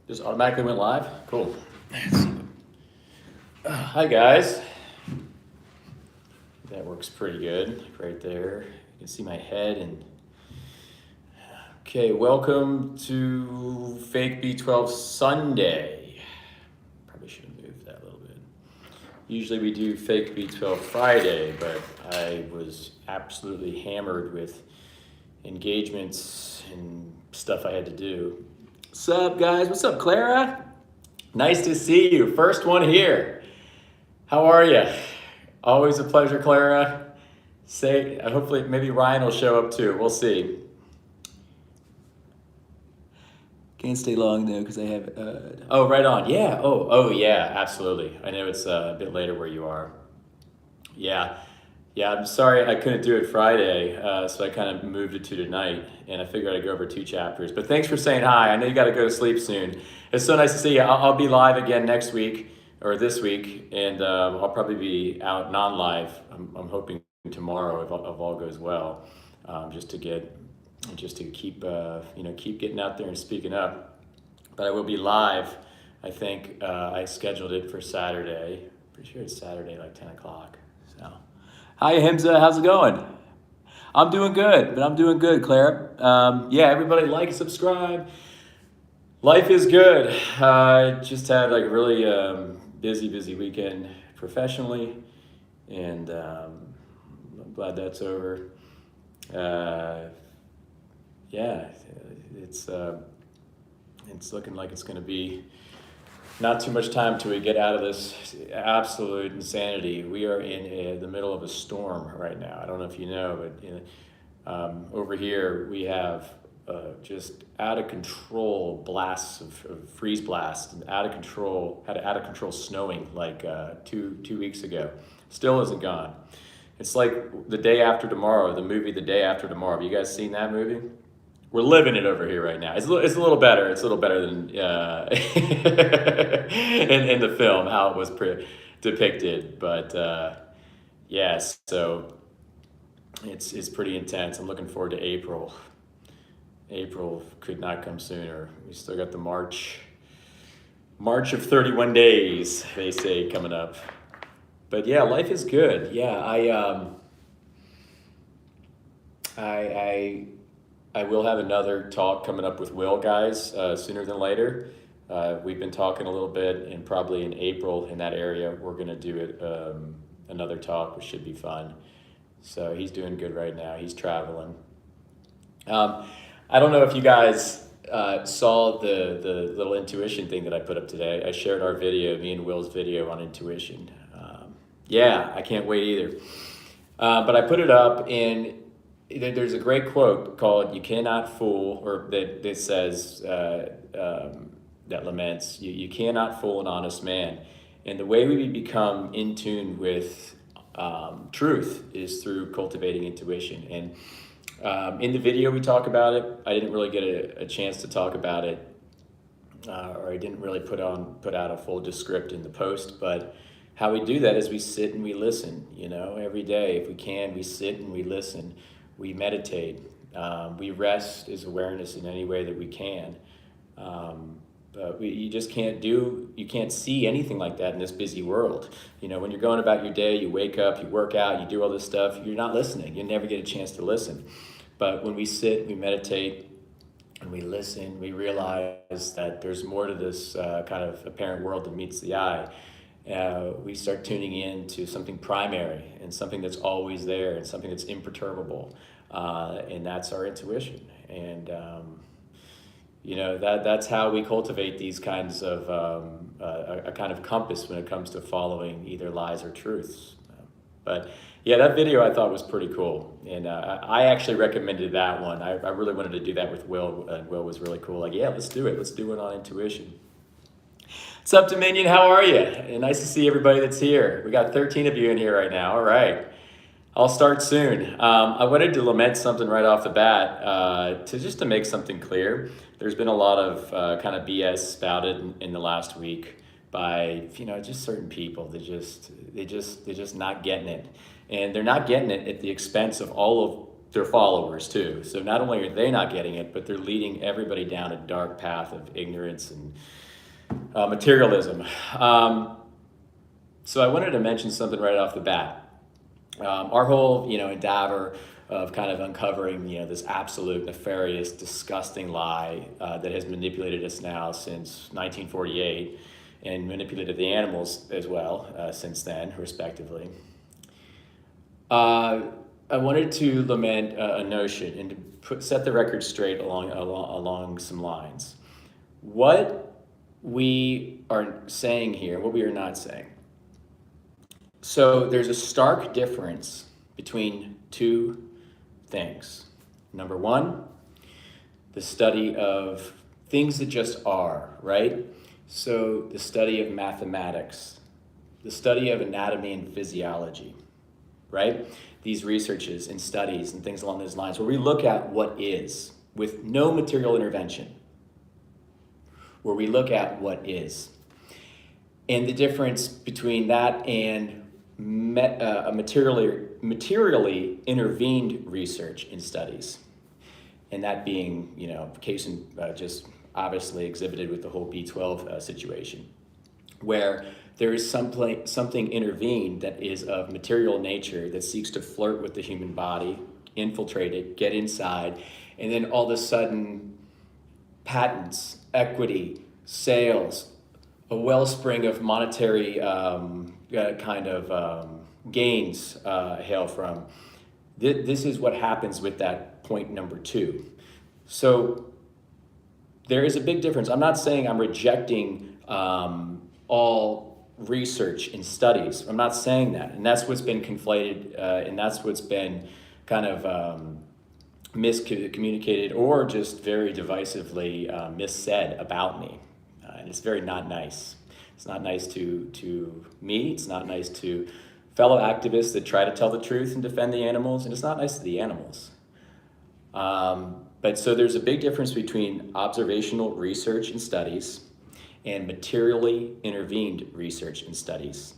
Just automatically went live? Cool. Hi guys. That works pretty good right there. You can see my head and okay, welcome to Fake B12 Sunday. Probably should have moved that a little bit. Usually we do Fake B12 Friday, but I was absolutely hammered with engagements and stuff I had to do. What's up, guys? What's up, Clara? Nice to see you. First one here. How are you? Always a pleasure, Clara. Hopefully, maybe Ryan will show up too. We'll see. Can't stay long though because I have. Oh, right on. Yeah. Oh, yeah. Absolutely. I know it's a bit later where you are. Yeah. Yeah, I'm sorry I couldn't do it Friday, so I kind of moved it to tonight, and I figured I'd go over 2 chapters. But thanks for saying hi. I know you got to go to sleep soon. It's so nice to see you. I'll be live again next week or this week, and I'll probably be out non-live. I'm hoping tomorrow if all goes well, just to keep keep getting out there and speaking up. But I will be live. I think I scheduled it for Saturday. Pretty sure it's Saturday, like 10 o'clock. So. Hi, Himza. How's it going? I'm doing good, but I'm doing good, Claire. Yeah, everybody like and subscribe. Life is good. Just had like a really busy weekend professionally, and I'm glad that's over. Yeah, it's looking like it's going to be not too much time till we get out of this absolute insanity. We are in the middle of a storm right now. I don't know if you know, but over here we have just out of control blasts of freeze blasts and had out of control snowing like 2 weeks ago. Still isn't gone. It's like The Day After Tomorrow, the movie The Day After Tomorrow. Have you guys seen that movie? We're living it over here right now. It's a little better. It's a little better than in the film how it was depicted. But yeah, so it's pretty intense. I'm looking forward to April. April could not come sooner. We still got the March of 31 days, they say, coming up. But yeah, life is good. Yeah, I will have another talk coming up with Will, guys, sooner than later. We've been talking a little bit, and probably in April in that area, we're going to do it another talk, which should be fun. So he's doing good right now. He's traveling. I don't know if you guys saw the little intuition thing that I put up today. I shared our video, me and Will's video on intuition. Yeah, I can't wait either. But I put it up, and there's a great quote called "You cannot fool," or that says that laments, "You cannot fool an honest man." And the way we become in tune with truth is through cultivating intuition. And in the video we talk about it. I didn't really get a chance to talk about it, or I didn't really put out a full descript in the post. But how we do that is we sit and we listen. Every day, if we can, we sit and we listen. We meditate. We rest as awareness in any way that we can. But you just you can't see anything like that in this busy world. When you're going about your day, you wake up, you work out, you do all this stuff, you're not listening. You never get a chance to listen. But when we sit, we meditate, and we listen, we realize that there's more to this kind of apparent world than meets the eye. We start tuning in to something primary and something that's always there and something that's imperturbable, and that's our intuition. And that's how we cultivate these kinds of a kind of compass when it comes to following either lies or truths. But yeah, that video I thought was pretty cool, and I actually recommended that one. I really wanted to do that with Will, and Will was really cool. Like, yeah, let's do it. Let's do it on intuition. What's up, Dominion? How are you? And nice to see everybody that's here. We got 13 of you in here right now. All right. I'll start soon. I wanted to lament something right off the bat to make something clear. There's been a lot of kind of BS spouted in the last week by just certain people. They're just not getting it, and they're not getting it at the expense of all their followers too. So not only are they not getting it, but they're leading everybody down a dark path of ignorance and materialism. So I wanted to mention something right off the bat. Our whole, endeavor of kind of uncovering, this absolute nefarious, disgusting lie that has manipulated us now since 1948, and manipulated the animals as well since then, respectively. I wanted to lament a notion and to set the record straight along some lines. What we are saying here, what we are not saying. So there's a stark difference between two things. Number one, the study of things that just are, right? So the study of mathematics, the study of anatomy and physiology, right? These researches and studies and things along those lines where we look at what is with no material intervention, where we look at what is. And the difference between that and materially intervened research and studies, and that being, case in just obviously exhibited with the whole B12 situation, where there is something intervened that is of material nature that seeks to flirt with the human body, infiltrate it, get inside, and then all of a sudden, patents, equity, sales, a wellspring of monetary gains hail from. This is what happens with that point number two. So there is a big difference. I'm not saying I'm rejecting all research and studies. I'm not saying that. And that's what's been conflated, and that's what's been kind of miscommunicated or just very divisively missaid about me. And it's very not nice. It's not nice to me. It's not nice to fellow activists that try to tell the truth and defend the animals. And it's not nice to the animals. But so there's a big difference between observational research and studies and materially intervened research and studies.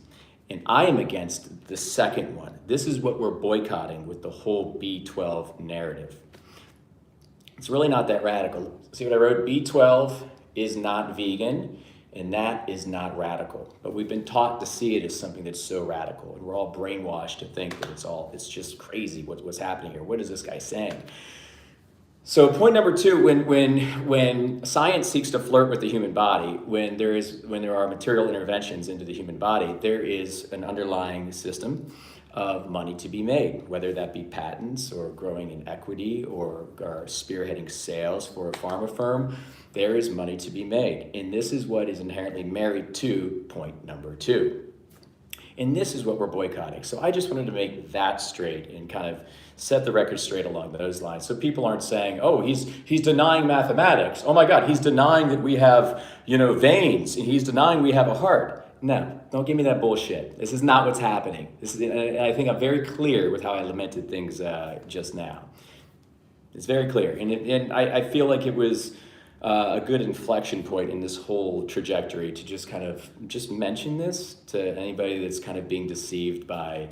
And I am against the second one. This is what we're boycotting with the whole B12 narrative. It's really not that radical. See what I wrote? B12 is not vegan, and that is not radical. But we've been taught to see it as something that's so radical, and we're all brainwashed to think that it's just crazy what's happening here. What is this guy saying? So point number two, when science seeks to flirt with the human body, when there are material interventions into the human body, there is an underlying system of money to be made, whether that be patents or growing in equity or spearheading sales for a pharma firm. There is money to be made. And this is what is inherently married to point number two. And this is what we're boycotting. So I just wanted to make that straight and kind of set the record straight along those lines. So people aren't saying, oh, he's denying mathematics. Oh my God, he's denying that we have, veins, and he's denying we have a heart. No, don't give me that bullshit. This is not what's happening. I think I'm very clear with how I lamented things just now. It's very clear. And I feel like it was a good inflection point in this whole trajectory to just mention this to anybody that's kind of being deceived by,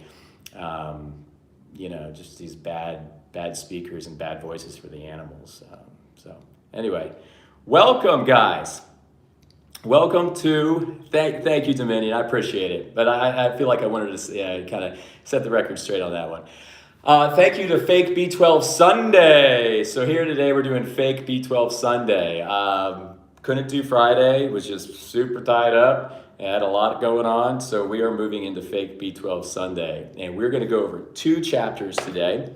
just these bad speakers and bad voices for the animals. So anyway, welcome guys. Welcome to, thank you Dominion, I appreciate it. But I feel like I wanted to kind of set the record straight on that one. Thank you to Fake B12 Sunday. So here today we're doing Fake B12 Sunday. Couldn't do Friday, was just super tied up. Had a lot going on, so we are moving into Fake B12 Sunday. And we're gonna go over 2 chapters today.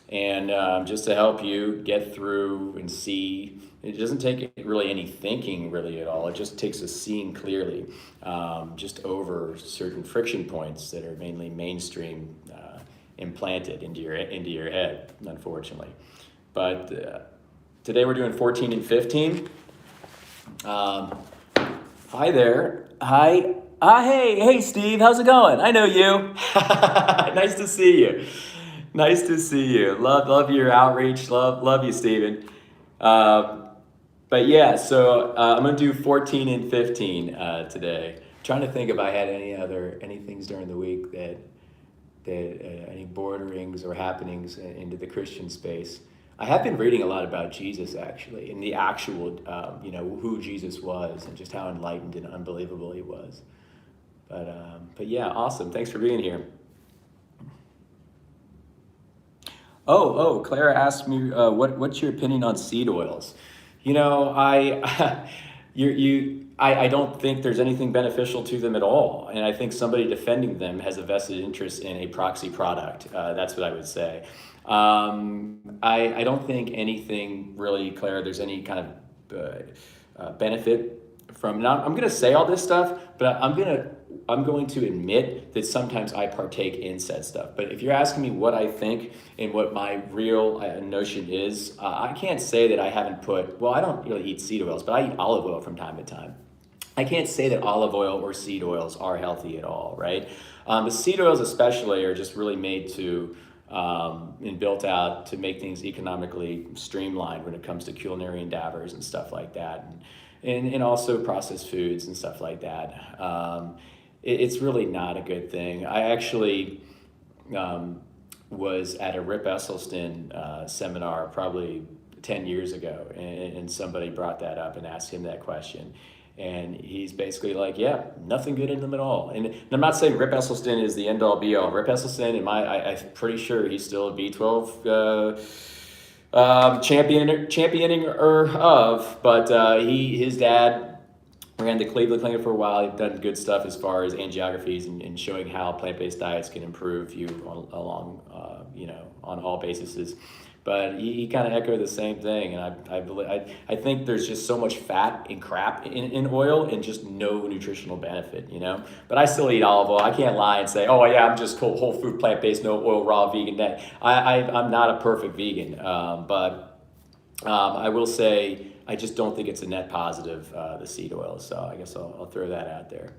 And just to help you get through and see, it doesn't take really any thinking really at all. It just takes a seeing clearly, just over certain friction points that are mainly mainstream implanted into your head, unfortunately. But today we're doing 14 and 15. Hi there. Hi. Hey, Steve. How's it going? I know you. Nice to see you. Nice to see you. Love your outreach. Love you, Steven. But yeah, so I'm gonna do 14 and 15 today. I'm trying to think if I had any things during the week that any borderings or happenings into the Christian space. I have been reading a lot about Jesus actually, and the actual, who Jesus was, and just how enlightened and unbelievable he was. But yeah, awesome. Thanks for being here. Clara asked me, what's your opinion on seed oils? You know, I don't think there's anything beneficial to them at all, and I think somebody defending them has a vested interest in a proxy product. That's what I would say. I don't think anything really, Claire, there's any kind of benefit from. Now, I'm going to say all this stuff, but I'm going to admit that sometimes I partake in said stuff. But if you're asking me what I think and what my real notion is, I can't say that I haven't well, I don't really eat seed oils, but I eat olive oil from time to time. I can't say that olive oil or seed oils are healthy at all, right? The seed oils especially are just really made to and built out to make things economically streamlined when it comes to culinary endeavors and stuff like that, and also processed foods and stuff like that. It's really not a good thing. I actually was at a Rip Esselstyn seminar probably 10 years ago, and somebody brought that up and asked him that question. And he's basically like, yeah, nothing good in them at all. And I'm not saying Rip Esselstyn is the end all be all. Rip Esselstyn, I'm pretty sure he's still a B12 championing of, but his dad ran the Cleveland Clinic for a while. He's done good stuff as far as angiographies and showing how plant-based diets can improve you along, on all bases. But he kind of echoed the same thing, and I think there's just so much fat and crap in oil and just no nutritional benefit, But I still eat olive oil. I can't lie and say, oh yeah, I'm just whole food, plant-based, no oil, raw, vegan. I'm not a perfect vegan, but I will say I just don't think it's a net positive, the seed oil. So I guess I'll throw that out there.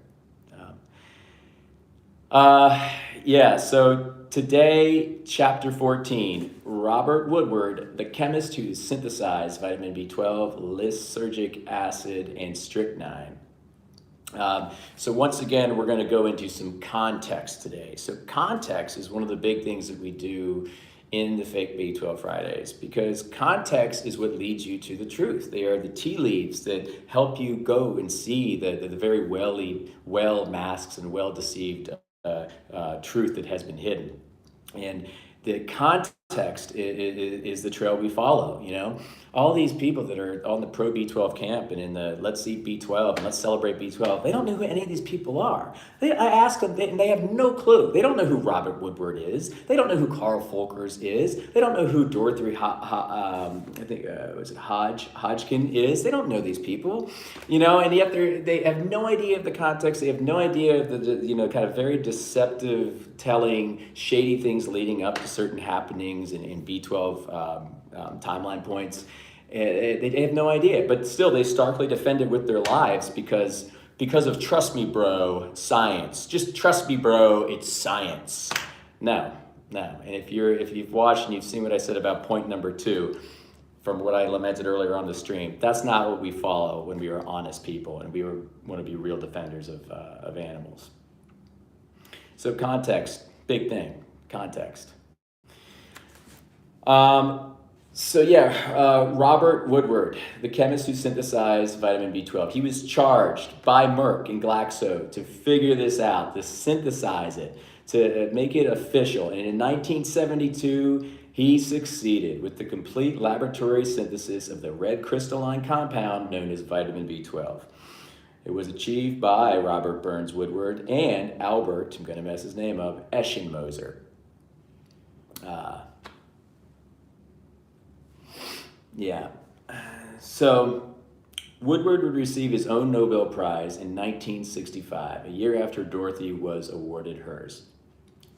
So today, chapter 14, Robert Woodward, the chemist who synthesized vitamin B12, lysergic acid, and strychnine. So once again, we're going to go into some context today. So context is one of the big things that we do in the fake B12 Fridays, because context is what leads you to the truth. They are the tea leaves that help you go and see the very well masked and well deceived truth that has been hidden. And the context is the trail we follow, All these people that are on the pro B12 camp and in the let's eat B12 and let's celebrate B12, they don't know who any of these people are. I ask them, and they have no clue. They don't know who Robert Woodward is. They don't know who Carl Folkers is. They don't know who Dorothy Hodgkin is. They don't know these people, and yet they have no idea of the context. They have no idea of the kind of very deceptive telling, shady things leading up to certain happenings in B12 timeline points. They have no idea, but still they starkly defend it with their lives because of trust me, bro, science. Just trust me, bro, it's science. No. And if you've watched and you've seen what I said about point number 2, from what I lamented earlier on the stream, that's not what we follow when we are honest people and we want to be real defenders of animals. So context, big thing, context. Robert Woodward, the chemist who synthesized vitamin B12, he was charged by Merck and Glaxo to figure this out, to synthesize it, to make it official. And in 1972, he succeeded with the complete laboratory synthesis of the red crystalline compound known as vitamin B12. It was achieved by Robert Burns Woodward and Albert, I'm going to mess his name up, Eschenmoser. So Woodward would receive his own Nobel Prize in 1965, a year after Dorothy was awarded hers.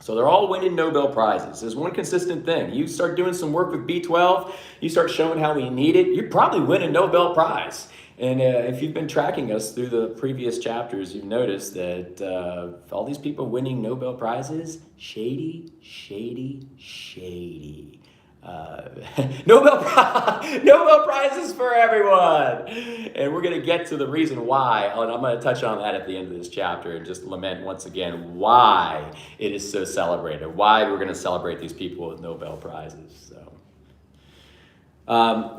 So they're all winning Nobel Prizes. There's one consistent thing. You start doing some work with B12, you start showing how we need it, you're probably winning Nobel Prize. And if you've been tracking us through the previous chapters, you've noticed that all these people winning Nobel Prizes, shady. Nobel Prizes for everyone. And we're going to get to the reason why. And I'm going to touch on that at the end of this chapter and just lament once again why it is so celebrated, why we're going to celebrate these people with Nobel Prizes. So.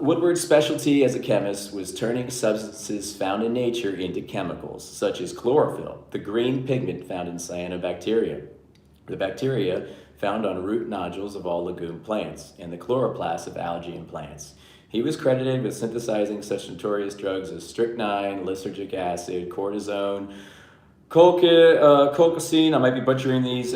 Woodward's specialty as a chemist was turning substances found in nature into chemicals, such as chlorophyll, the green pigment found in cyanobacteria. The bacteria found on root nodules of all legume plants, and the chloroplasts of algae and plants. He was credited with synthesizing such notorious drugs as strychnine, lysergic acid, cortisone, colchicine, I might be butchering these,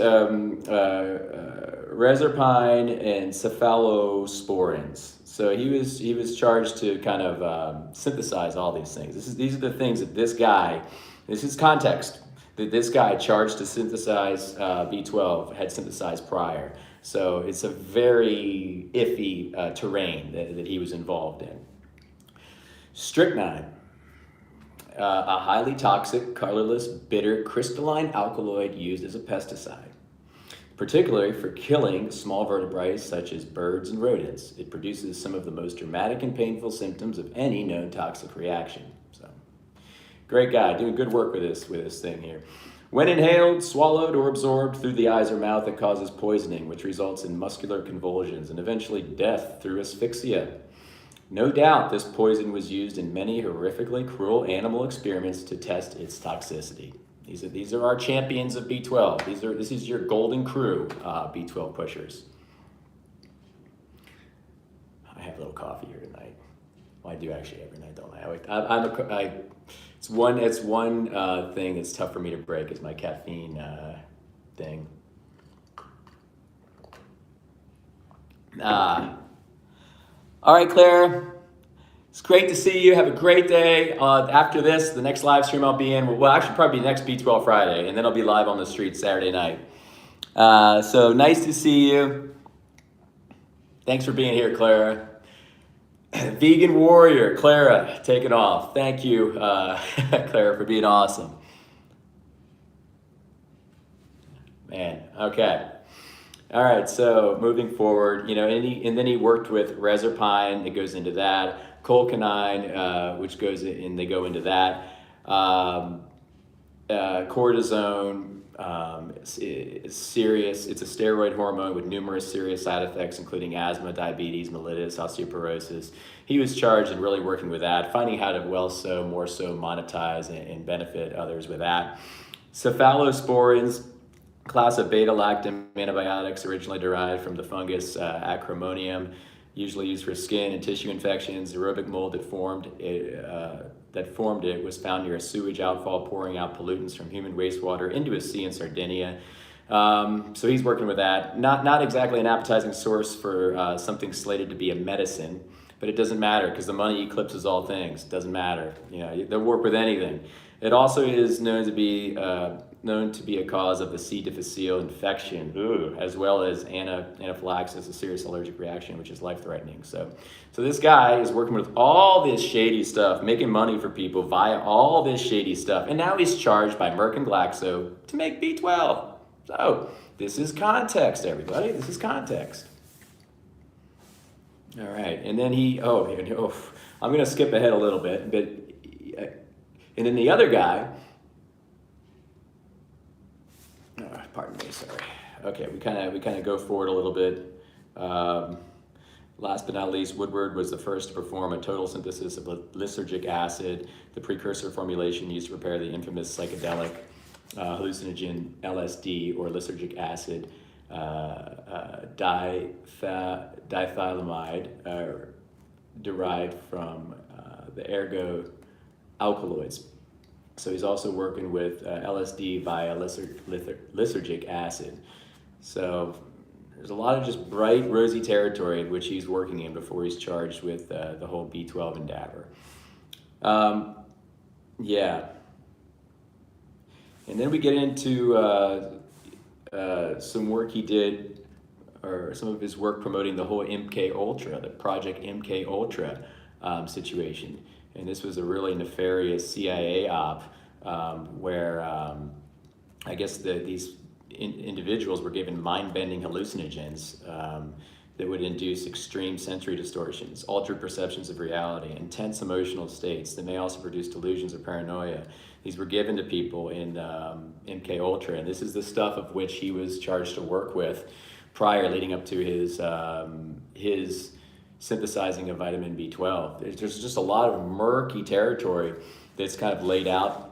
reserpine, and cephalosporins. So he was charged to kind of synthesize all these things. These are the things that this guy, this is context, that this guy charged to synthesize B12 had synthesized prior. So it's a very iffy terrain that he was involved in. Strychnine, a highly toxic, colorless, bitter, crystalline alkaloid used as a pesticide, particularly for killing small vertebrates such as birds and rodents. It produces some of the most dramatic and painful symptoms of any known toxic reaction. So, great guy, doing good work with this thing here. When inhaled, swallowed, or absorbed through the eyes or mouth, it causes poisoning, which results in muscular convulsions and eventually death through asphyxia. No doubt this poison was used in many horrifically cruel animal experiments to test its toxicity. These are our champions of B12. This is your golden crew, B12 pushers. I have a little coffee here tonight. Well, I do actually every night, don't I? It's one thing that's tough for me to break is my caffeine thing. All right, Claire. It's great to see you. Have a great day. After this, the next live stream I'll be in will actually probably be next B12 Friday, and then I'll be live on the street Saturday night. So nice to see you. Thanks for being here, Clara. Vegan warrior, Clara, take it off. Thank you, Clara, for being awesome. Man, okay. All right, so moving forward, and then he worked with reserpine. It goes into that. Colchicine, which goes in, they go into that. Cortisone is serious. It's a steroid hormone with numerous serious side effects, including asthma, diabetes, mellitus, osteoporosis. He was charged in really working with that, finding how to more so monetize and benefit others with that. Cephalosporins, class of beta-lactam antibiotics originally derived from the fungus Acremonium, usually used for skin and tissue infections. The aerobic mold that formed it was found near a sewage outfall pouring out pollutants from human wastewater into a sea in Sardinia. So he's working with that. Not exactly an appetizing source for something slated to be a medicine, but it doesn't matter because the money eclipses all things. It doesn't matter. They'll work with anything. It also is known to be a cause of the C. difficile infection, as well as anaphylaxis, a serious allergic reaction, which is life-threatening. So this guy is working with all this shady stuff, making money for people via all this shady stuff, and now he's charged by Merck and Glaxo to make B12. So this is context, everybody. This is context. All right, and then I'm going to skip ahead a little bit, and then the other guy. Pardon me, sorry. Okay, we kind of go forward a little bit. Last but not least, Woodward was the first to perform a total synthesis of lysergic acid, the precursor formulation used to prepare the infamous psychedelic hallucinogen LSD, or lysergic acid dithylamide, derived from the ergo alkaloids. So he's also working with LSD via lysergic acid. So there's a lot of just bright, rosy territory in which he's working in before he's charged with the whole B12 endeavor. Yeah. And then we get into some work he did, or some of his work promoting the whole MK Ultra, the Project MK Ultra situation. And this was a really nefarious CIA op where I guess these individuals were given mind-bending hallucinogens that would induce extreme sensory distortions, altered perceptions of reality, intense emotional states that may also produce delusions or paranoia. These were given to people in MK Ultra, and this is the stuff of which he was charged to work with prior, leading up to his synthesizing of vitamin B12. There's just a lot of murky territory that's kind of laid out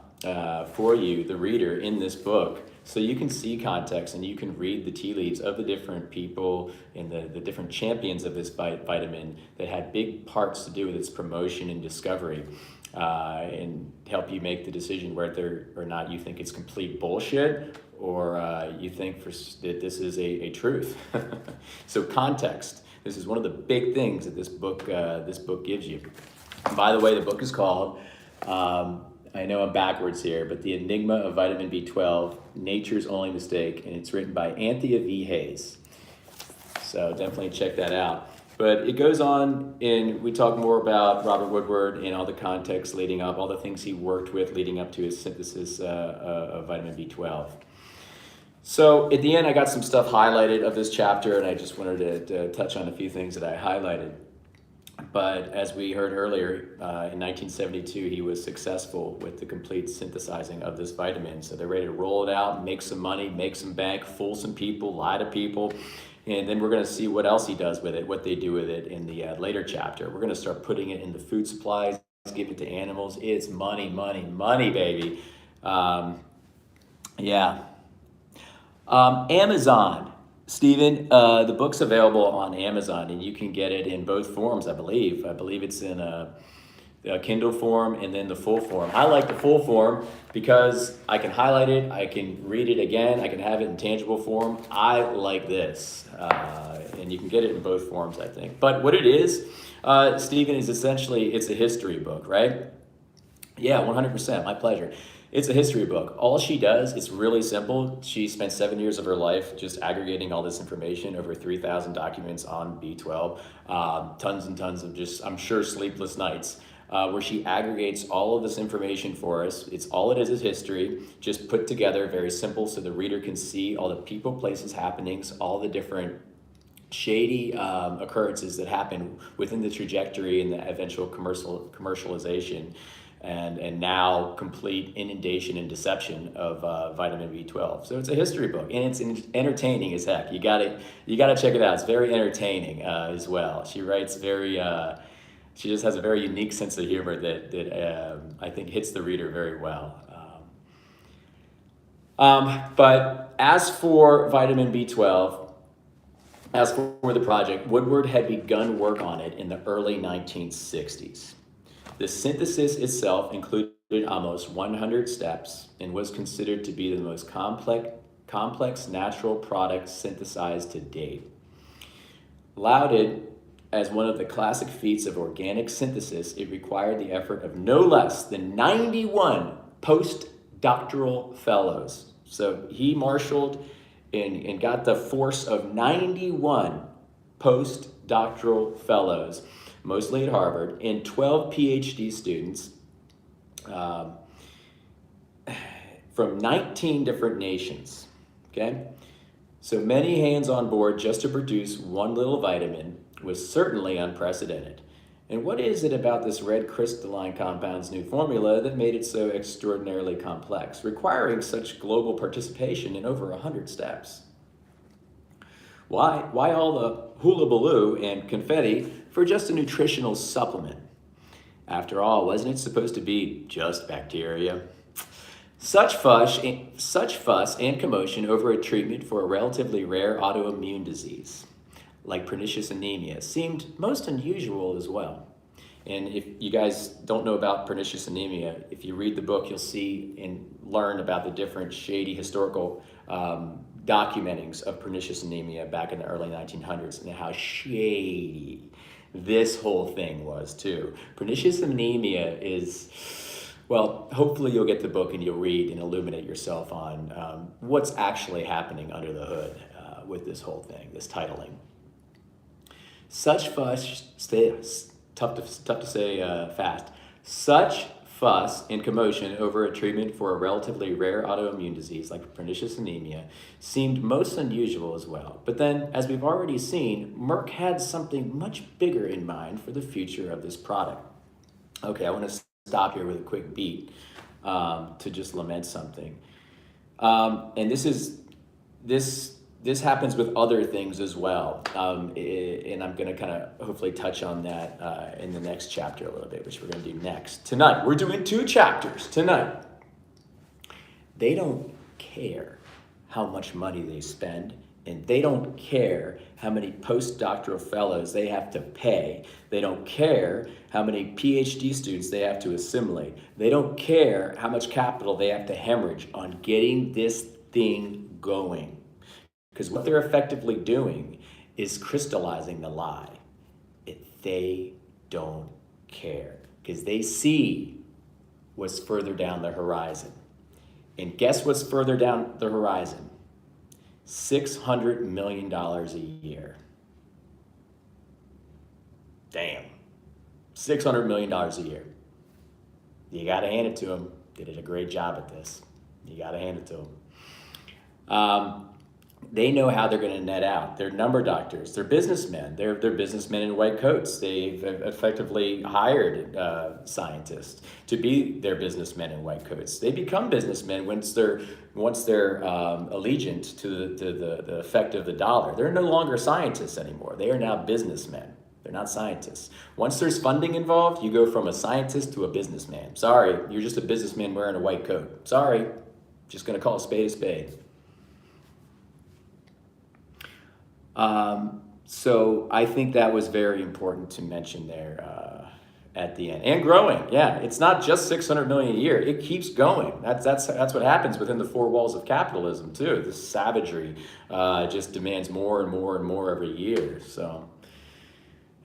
for you, the reader, in this book. So you can see context and you can read the tea leaves of the different people and the different champions of this vitamin that had big parts to do with its promotion and discovery, and help you make the decision whether or not you think it's complete bullshit or you think that this is a truth. So context. This is one of the big things that this book gives you. And by the way, the book is called, I know I'm backwards here, but The Enigma of Vitamin B12, Nature's Only Mistake, and it's written by Anthea V. Hayes. So definitely check that out. But it goes on, and we talk more about Robert Woodward and all the context leading up, all the things he worked with leading up to his synthesis of vitamin B12. So at the end, I got some stuff highlighted of this chapter, and I just wanted to touch on a few things that I highlighted. But as we heard earlier, in 1972, he was successful with the complete synthesizing of this vitamin. So they're ready to roll it out, make some money, make some bank, fool some people, lie to people. And then we're going to see what else he does with it, what they do with it in the later chapter. We're going to start putting it into food supplies, give it to animals. It's money, money, money, baby. Yeah. Amazon. Stephen, the book's available on Amazon, and you can get it in both forms, I believe. I believe it's in a Kindle form and then the full form. I like the full form because I can highlight it, I can read it again, I can have it in tangible form. I like this, and you can get it in both forms, I think. But what it is, Stephen, is essentially, it's a history book, right? Yeah, 100%, my pleasure. It's a history book. All she does, it's really simple. She spent 7 years of her life just aggregating all this information, over 3,000 documents on B12, tons and tons of just, I'm sure, sleepless nights, where she aggregates all of this information for us. It's all it is history, just put together, very simple, so the reader can see all the people, places, happenings, all the different shady occurrences that happen within the trajectory and the eventual commercialization and now complete inundation and deception of vitamin B12. So it's a history book, and it's entertaining as heck. You gotta check it out. It's very entertaining as well. She writes very, she just has a very unique sense of humor that I think hits the reader very well. But as for vitamin B12, as for the project, Woodward had begun work on it in the early 1960s. The synthesis itself included almost 100 steps and was considered to be the most complex natural product synthesized to date. Lauded as one of the classic feats of organic synthesis, it required the effort of no less than 91 postdoctoral fellows. So he marshaled and got the force of 91 postdoctoral fellows, mostly at Harvard, and 12 PhD students from 19 different nations, okay? So many hands on board just to produce one little vitamin was certainly unprecedented. And what is it about this red crystalline compound's new formula that made it so extraordinarily complex, requiring such global participation in over 100 steps? Why all the hullabaloo and confetti for just a nutritional supplement? After all, wasn't it supposed to be just bacteria? Such fuss and commotion over a treatment for a relatively rare autoimmune disease, like pernicious anemia, seemed most unusual as well. And if you guys don't know about pernicious anemia, if you read the book, you'll see and learn about the different shady historical documentings of pernicious anemia back in the early 1900s and how shady this whole thing was too. Pernicious anemia is, well, hopefully you'll get the book and you'll read and illuminate yourself on what's actually happening under the hood with this whole thing, this titling. Such fuss, tough to say fast. Such fuss and commotion over a treatment for a relatively rare autoimmune disease like pernicious anemia seemed most unusual as well. But then, as we've already seen, Merck had something much bigger in mind for the future of this product. Okay, I want to stop here with a quick beat to just lament something. And this happens with other things as well. And I'm going to kind of hopefully touch on that in the next chapter a little bit, which we're going to do next. Tonight, we're doing 2 chapters tonight. They don't care how much money they spend, and they don't care how many postdoctoral fellows they have to pay. They don't care how many PhD students they have to assimilate. They don't care how much capital they have to hemorrhage on getting this thing going. Because what they're effectively doing is crystallizing the lie. They don't care. Because they see what's further down the horizon. And guess what's further down the horizon? $600 million a year. Damn. $600 million a year. You got to hand it to them. They did a great job at this. You got to hand it to them. They know how they're going to net out. They're number doctors. They're businessmen. They're businessmen in white coats. They've effectively hired scientists to be their businessmen in white coats. They become businessmen once they're allegiant to the effect of the dollar. They're no longer scientists anymore. They are now businessmen. They're not scientists. Once there's funding involved, you go from a scientist to a businessman. Sorry, you're just a businessman wearing a white coat. Sorry, just going to call a spade a spade. So I think that was very important to mention there at the end. And growing, yeah. It's not just $600 million a year. It keeps going. That's what happens within the 4 walls of capitalism too. The savagery just demands more and more and more every year. So,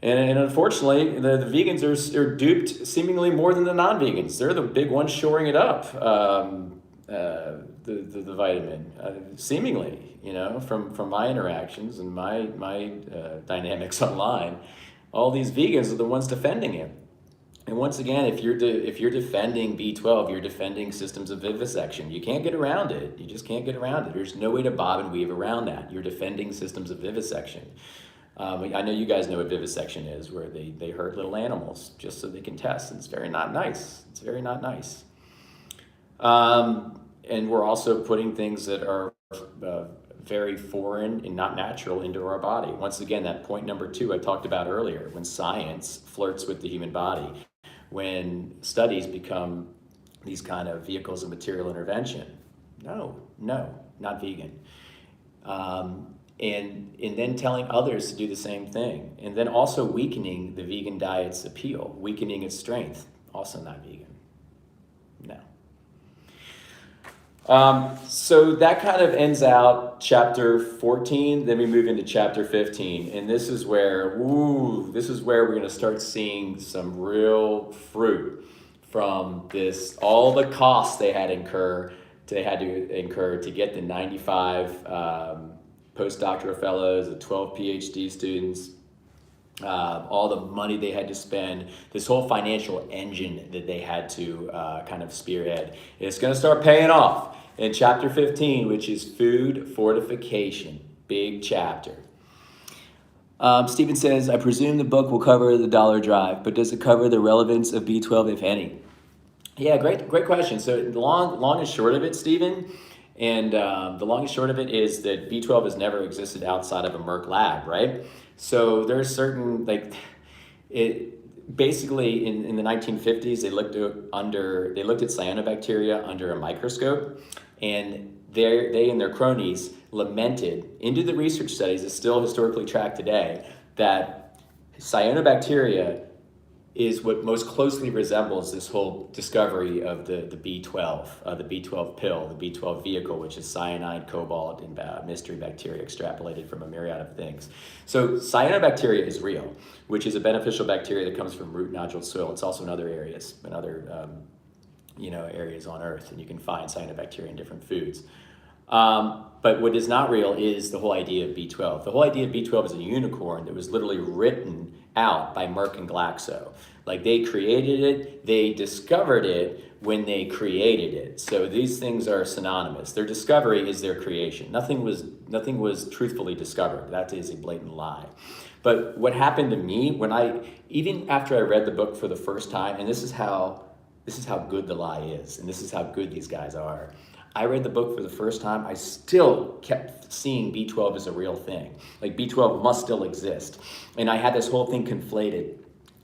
and unfortunately, the vegans are duped seemingly more than the non-vegans. They're the big ones shoring it up. The vitamin, seemingly, from my interactions and my dynamics online, all these vegans are the ones defending it. And once again, if you're defending B12, you're defending systems of vivisection. You can't get around it. You just can't get around it. There's no way to bob and weave around that. You're defending systems of vivisection. I know you guys know what vivisection is, where they hurt little animals just so they can test. And it's very not nice. It's very not nice. And we're also putting things that are very foreign and not natural into our body. Once again, that point number 2 I talked about earlier, when science flirts with the human body, when studies become these kind of vehicles of material intervention. No, not vegan. And then telling others to do the same thing. And then also weakening the vegan diet's appeal, weakening its strength. Also not vegan. No. So that kind of ends out chapter 14. Then we move into chapter 15. And this is where we're going to start seeing some real fruit from this, all the costs they had to incur to get the 95 postdoctoral fellows, the 12 PhD students, all the money they had to spend, this whole financial engine that they had to kind of spearhead. It's going to start paying off in chapter 15, which is food fortification. Big chapter. Stephen says, I presume the book will cover the dollar drive, but does it cover the relevance of B12, if any? Yeah, great question. So the long and short of it, Stephen, and the long and short of it is that B12 has never existed outside of a Merck lab, right? So there's certain, basically in the 1950s, they looked at cyanobacteria under a microscope, and they and their cronies lamented into the research studies that's still historically tracked today that cyanobacteria is what most closely resembles this whole discovery of the B12, the B12 pill, the B12 vehicle, which is cyanide, cobalt, and mystery bacteria extrapolated from a myriad of things. So cyanobacteria is real, which is a beneficial bacteria that comes from root nodule soil. It's also in other areas, areas on Earth, and you can find cyanobacteria in different foods. But what is not real is the whole idea of B12. The whole idea of B12 is a unicorn that was literally written out by Merck and Glaxo. Like they created it, they discovered it when they created it. So these things are synonymous. Their discovery is their creation. Nothing was truthfully discovered. That is a blatant lie. But what happened to me even after I read the book for the first time, and this is how good the lie is, and this is how good these guys are. I read the book for the first time, I still kept seeing B12 as a real thing. Like B12 must still exist. And I had this whole thing conflated.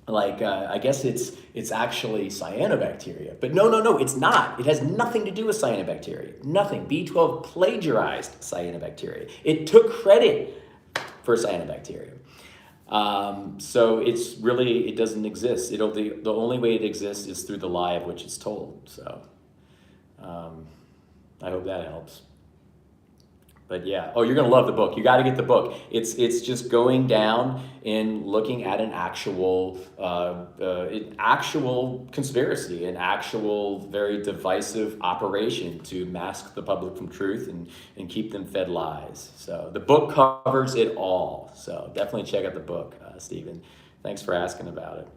Like, I guess it's actually cyanobacteria. But no, it's not. It has nothing to do with cyanobacteria. Nothing. B12 plagiarized cyanobacteria. It took credit for cyanobacteria. So it doesn't exist. The only way it exists is through the lie of which it's told. So I hope that helps. But yeah, you're gonna love the book. You got to get the book. It's just going down and looking at an actual conspiracy, an actual very divisive operation to mask the public from truth and keep them fed lies. So the book covers it all. So definitely check out the book, Stephen. Thanks for asking about it.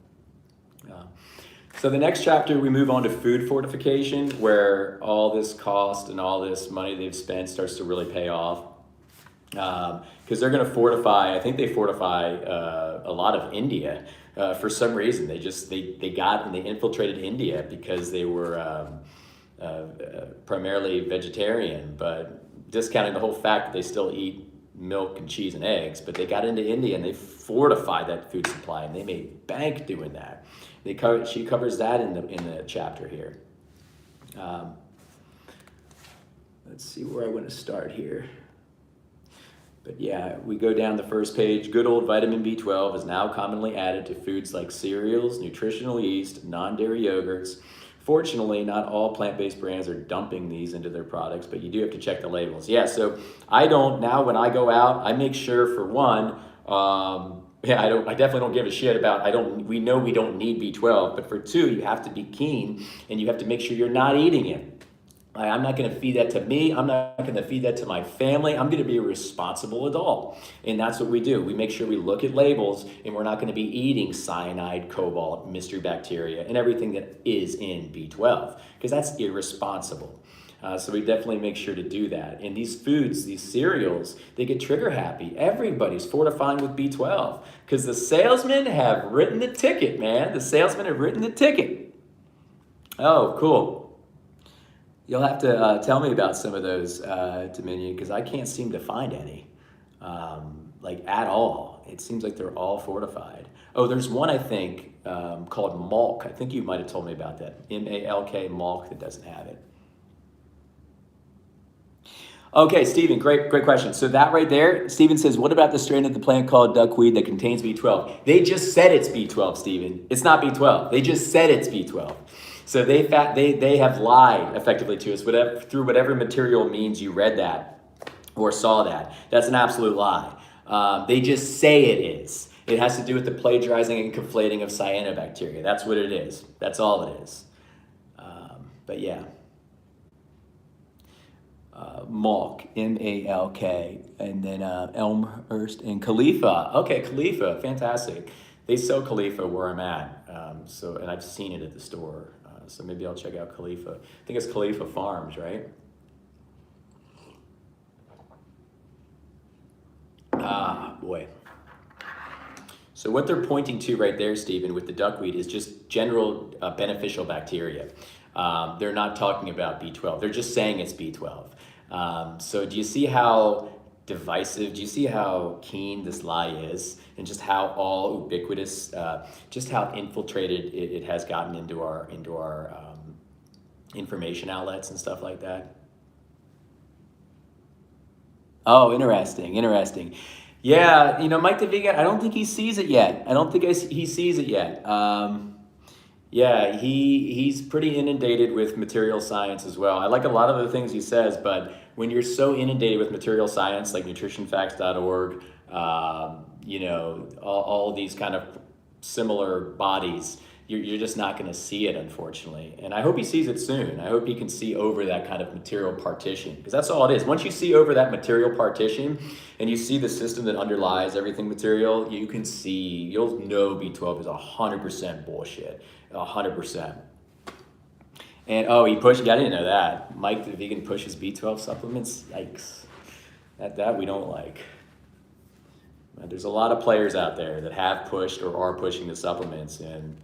So the next chapter, we move on to food fortification, where all this cost and all this money they've spent starts to really pay off. Because they're going to fortify, I think they fortify a lot of India for some reason. They got and they infiltrated India because they were primarily vegetarian, but discounting the whole fact that they still eat milk and cheese and eggs, but they got into India and they fortified that food supply and they made bank doing that. She covers that in the chapter here. Let's see where I want to start here. But yeah, we go down the first page. Good old vitamin B12 is now commonly added to foods like cereals, nutritional yeast, non-dairy yogurts. Fortunately, not all plant-based brands are dumping these into their products, but you do have to check the labels. Yeah, so now when I go out, I make sure for one, I definitely don't give a shit about, we know we don't need B12, but for two, you have to be keen and you have to make sure you're not eating it. I'm not going to feed that to me. I'm not going to feed that to my family. I'm going to be a responsible adult. And that's what we do. We make sure we look at labels and we're not going to be eating cyanide, cobalt, mystery bacteria, and everything that is in B12 because that's irresponsible. So we definitely make sure to do that. And these foods, these cereals, they get trigger happy. Everybody's fortifying with B12 because the salesmen have written the ticket, man. The salesmen have written the ticket. Oh, cool. You'll have to tell me about some of those, Dominion, because I can't seem to find any, at all. It seems like they're all fortified. Oh, there's one, I think, called Malk. I think you might have told me about that. M-A-L-K, Malk, that doesn't have it. Okay, Stephen, great question. So that right there, Stephen says, what about the strain of the plant called duckweed that contains B12? They just said it's B12, Stephen. It's not B12. They just said it's B12. So they have lied effectively to us through whatever material means you read that or saw that. That's an absolute lie. They just say it is. It has to do with the plagiarizing and conflating of cyanobacteria. That's what it is. That's all it is. But yeah. Malk, M-A-L-K, and then Elmhurst and Khalifa. Okay, Khalifa, fantastic. They sell Khalifa where I'm at, and I've seen it at the store. So maybe I'll check out Khalifa. I think it's Khalifa Farms, right? Ah, boy. So what they're pointing to right there, Stephen, with the duckweed is just general beneficial bacteria. They're not talking about B12. They're just saying it's B12. So do you see how divisive, do you see how keen this lie is, and just how all ubiquitous, just how infiltrated it has gotten into our information outlets and stuff like that? Oh, interesting. Yeah, Mike the Vegan, I don't think he sees it yet. He sees it yet. Yeah, he's pretty inundated with material science as well. I like a lot of the things he says, but when you're so inundated with material science, like nutritionfacts.org, all these kind of similar bodies, you're just not going to see it, unfortunately. And I hope he sees it soon. I hope he can see over that kind of material partition, because that's all it is. Once you see over that material partition and you see the system that underlies everything material, you can see, you'll know B12 is 100% bullshit, 100%. And oh, he pushed, I didn't know that. Mike the vegan pushes B12 supplements. Yikes. That we don't like. There's a lot of players out there that have pushed or are pushing the supplements, and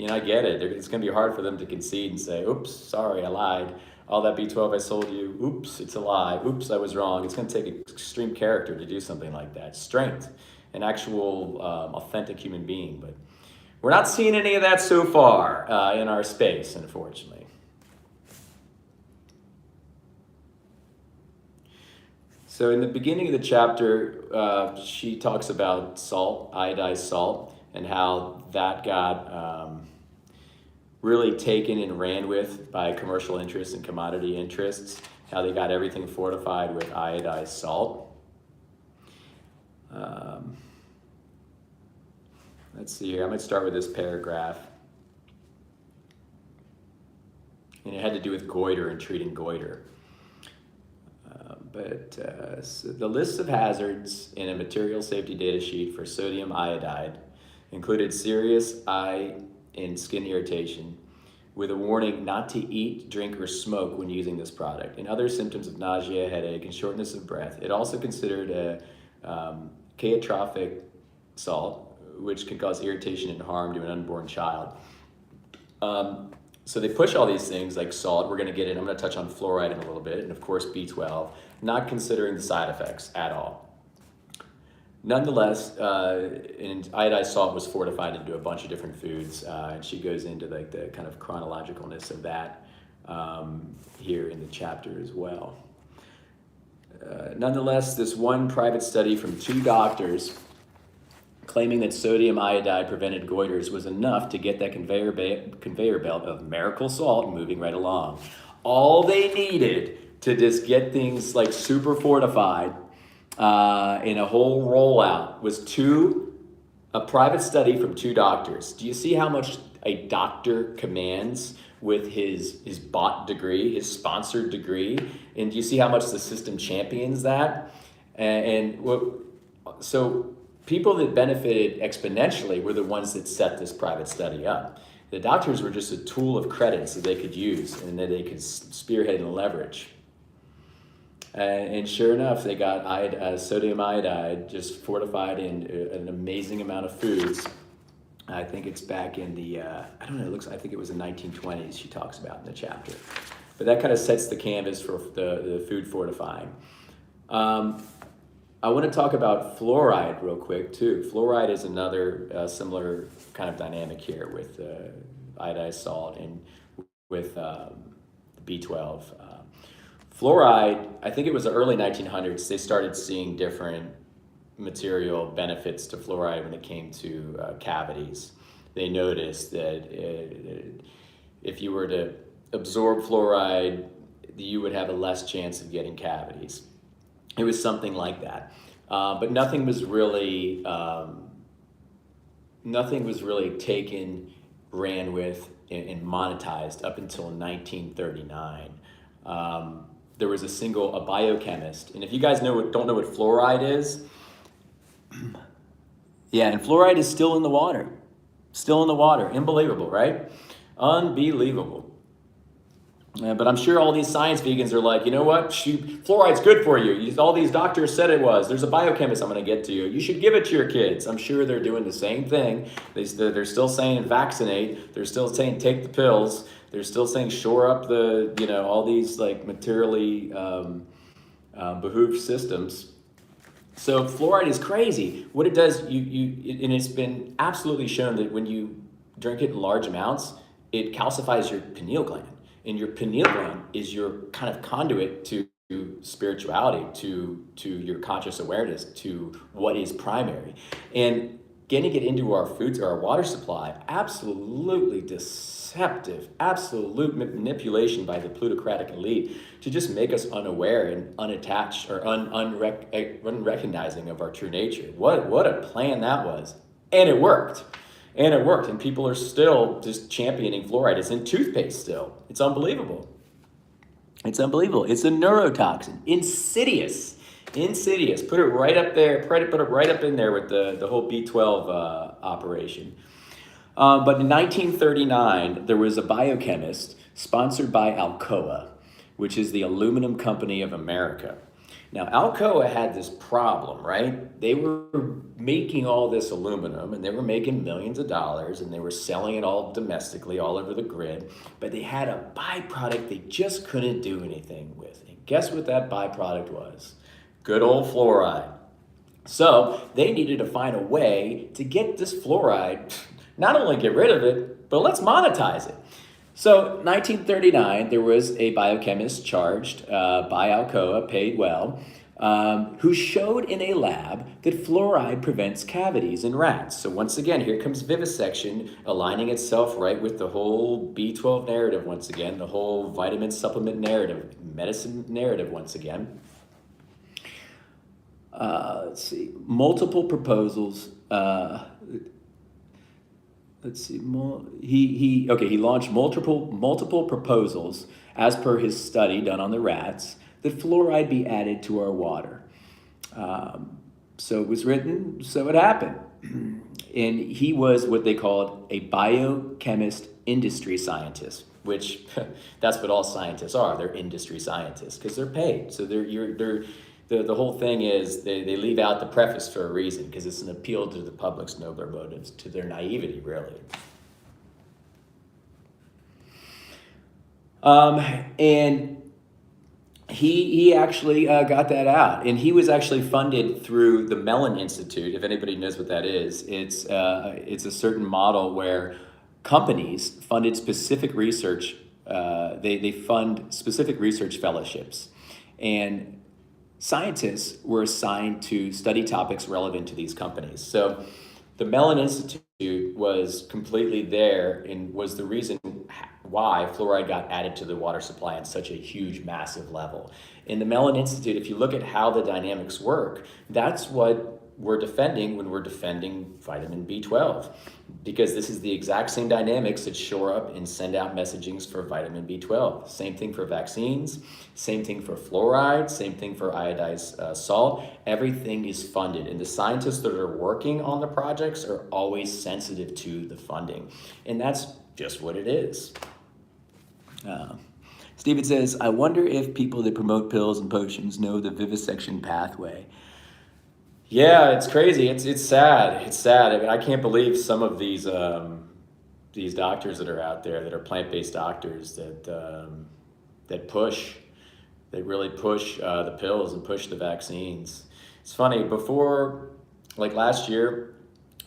I get it. It's going to be hard for them to concede and say, oops, sorry, I lied. All that B12 I sold you, oops, it's a lie. Oops, I was wrong. It's going to take extreme character to do something like that. Strength, an actual authentic human being. But we're not seeing any of that so far in our space, unfortunately. So in the beginning of the chapter, she talks about salt, iodized salt, and how that got really taken and ran with by commercial interests and commodity interests, how they got everything fortified with iodized salt. Let's see here, I'm gonna start with this paragraph. And it had to do with goiter and treating goiter. So the list of hazards in a material safety data sheet for sodium iodide included serious eye and skin irritation, with a warning not to eat, drink, or smoke when using this product, and other symptoms of nausea, headache, and shortness of breath. It also considered a chaotropic salt, which can cause irritation and harm to an unborn child. So they push all these things like salt. We're going to get in. I'm going to touch on fluoride in a little bit, and of course B12, not considering the side effects at all. Nonetheless, and iodized salt was fortified into a bunch of different foods, and she goes into like the kind of chronologicalness of that here in the chapter as well. Nonetheless, this one private study from 2 doctors claiming that sodium iodide prevented goiters was enough to get that conveyor belt of miracle salt moving right along. All they needed to just get things like super fortified in a whole rollout was a private study from 2 doctors. Do you see how much a doctor commands with his bought degree, his sponsored degree? And do you see how much the system champions that? So people that benefited exponentially were the ones that set this private study up. The doctors were just a tool of credits that they could use and that they could spearhead and leverage. And sure enough, they got sodium iodide just fortified in an amazing amount of foods. I think it's back in the, I think it was the 1920s she talks about in the chapter. But that kind of sets the canvas for the food fortifying. I want to talk about fluoride real quick too. Fluoride is another similar kind of dynamic here with iodized salt and with B12. Fluoride, I think it was the early 1900s, they started seeing different material benefits to fluoride when it came to cavities. They noticed that if you were to absorb fluoride, you would have a less chance of getting cavities. It was something like that. But nothing was really taken, ran with, and monetized up until 1939. There was a biochemist, and if you guys don't know what fluoride is, yeah, and fluoride is still in the water. Unbelievable, right? Unbelievable. But I'm sure all these science vegans are like, you know what? Fluoride's good for you. All these doctors said it was. There's a biochemist I'm going to get to you. You should give it to your kids. I'm sure they're doing the same thing. They're still saying vaccinate. They're still saying take the pills. They're still saying shore up all these like materially behooved systems. So fluoride is crazy. What it does, and it's been absolutely shown that when you drink it in large amounts, it calcifies your pineal gland. And your pineal gland is your kind of conduit to spirituality, to your conscious awareness, to what is primary. And getting it into our foods or our water supply, absolutely deceptive, absolute manipulation by the plutocratic elite to just make us unaware and unattached or unrecognizing of our true nature. What a plan that was. And it worked. And it worked, and people are still just championing fluoride. It's in toothpaste still. It's unbelievable. It's unbelievable. It's a neurotoxin. Insidious. Insidious. Put it right up there. Put it right up in there with the whole B12 operation. But in 1939, there was a biochemist sponsored by Alcoa, which is the Aluminum Company of America. Now, Alcoa had this problem, right? They were making all this aluminum and they were making millions of dollars and they were selling it all domestically all over the grid, but they had a byproduct they just couldn't do anything with. And guess what that byproduct was? Good old fluoride. So they needed to find a way to get this fluoride, not only get rid of it, but let's monetize it. So 1939, there was a biochemist charged by Alcoa, paid well, who showed in a lab that fluoride prevents cavities in rats. So once again, here comes vivisection aligning itself right with the whole B12 narrative once again, the whole vitamin supplement narrative, medicine narrative once again. Let's see, multiple proposals. Let's see. He launched multiple proposals as per his study done on the rats that fluoride be added to our water. So it was written, so it happened. And he was what they called a biochemist industry scientist, which that's what all scientists are. They're industry scientists because they're paid. So the whole thing is they leave out the preface for a reason because it's an appeal to the public's nobler motives, to their naivety, really. And he actually got that out, and he was actually funded through the Mellon Institute. If anybody knows what that is, it's a certain model where companies funded specific research. They fund specific research fellowships, and scientists were assigned to study topics relevant to these companies. So the Mellon Institute was completely there and was the reason why fluoride got added to the water supply at such a huge, massive level. In the Mellon Institute, if you look at how the dynamics work, that's what we're defending when we're defending vitamin B12, because this is the exact same dynamics that shore up and send out messagings for vitamin B12. Same thing for vaccines, same thing for fluoride, same thing for iodized salt. Everything is funded, and the scientists that are working on the projects are always sensitive to the funding, and that's just what it is. Steven says, I wonder if people that promote pills and potions know the vivisection pathway. Yeah, it's crazy. It's sad. It's sad. I mean, I can't believe some of these doctors that are out there that are plant-based doctors that really push the pills and push the vaccines. It's funny. Before, like last year,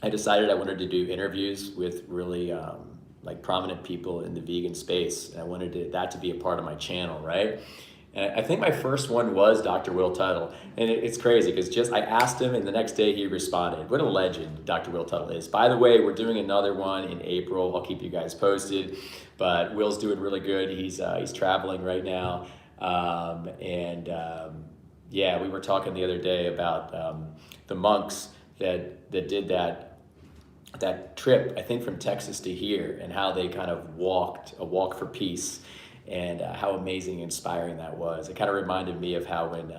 I decided I wanted to do interviews with really like prominent people in the vegan space, and I wanted that to be a part of my channel, right? And I think my first one was Dr. Will Tuttle. And it's crazy because I asked him and the next day he responded. What a legend Dr. Will Tuttle is. By the way, we're doing another one in April. I'll keep you guys posted. But Will's doing really good. He's traveling right now. Yeah, we were talking the other day about the monks that did that trip, I think from Texas to here, and how they kind of walked a walk for peace. And how amazing and inspiring that was. It kind of reminded me of how when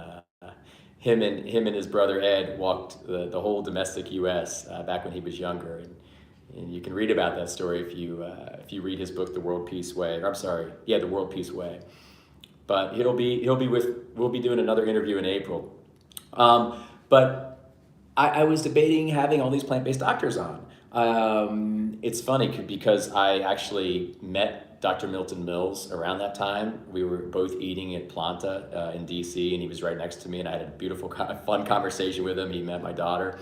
him and his brother Ed walked the whole domestic U.S. Back when he was younger, and you can read about that story if you read his book, The World Peace Way. The World Peace Way. But we'll be doing another interview in April. But I was debating having all these plant-based doctors on. It's funny because I actually met Dr. Milton Mills around that time. We were both eating at Planta in DC, and he was right next to me, and I had a beautiful, fun conversation with him. He met my daughter.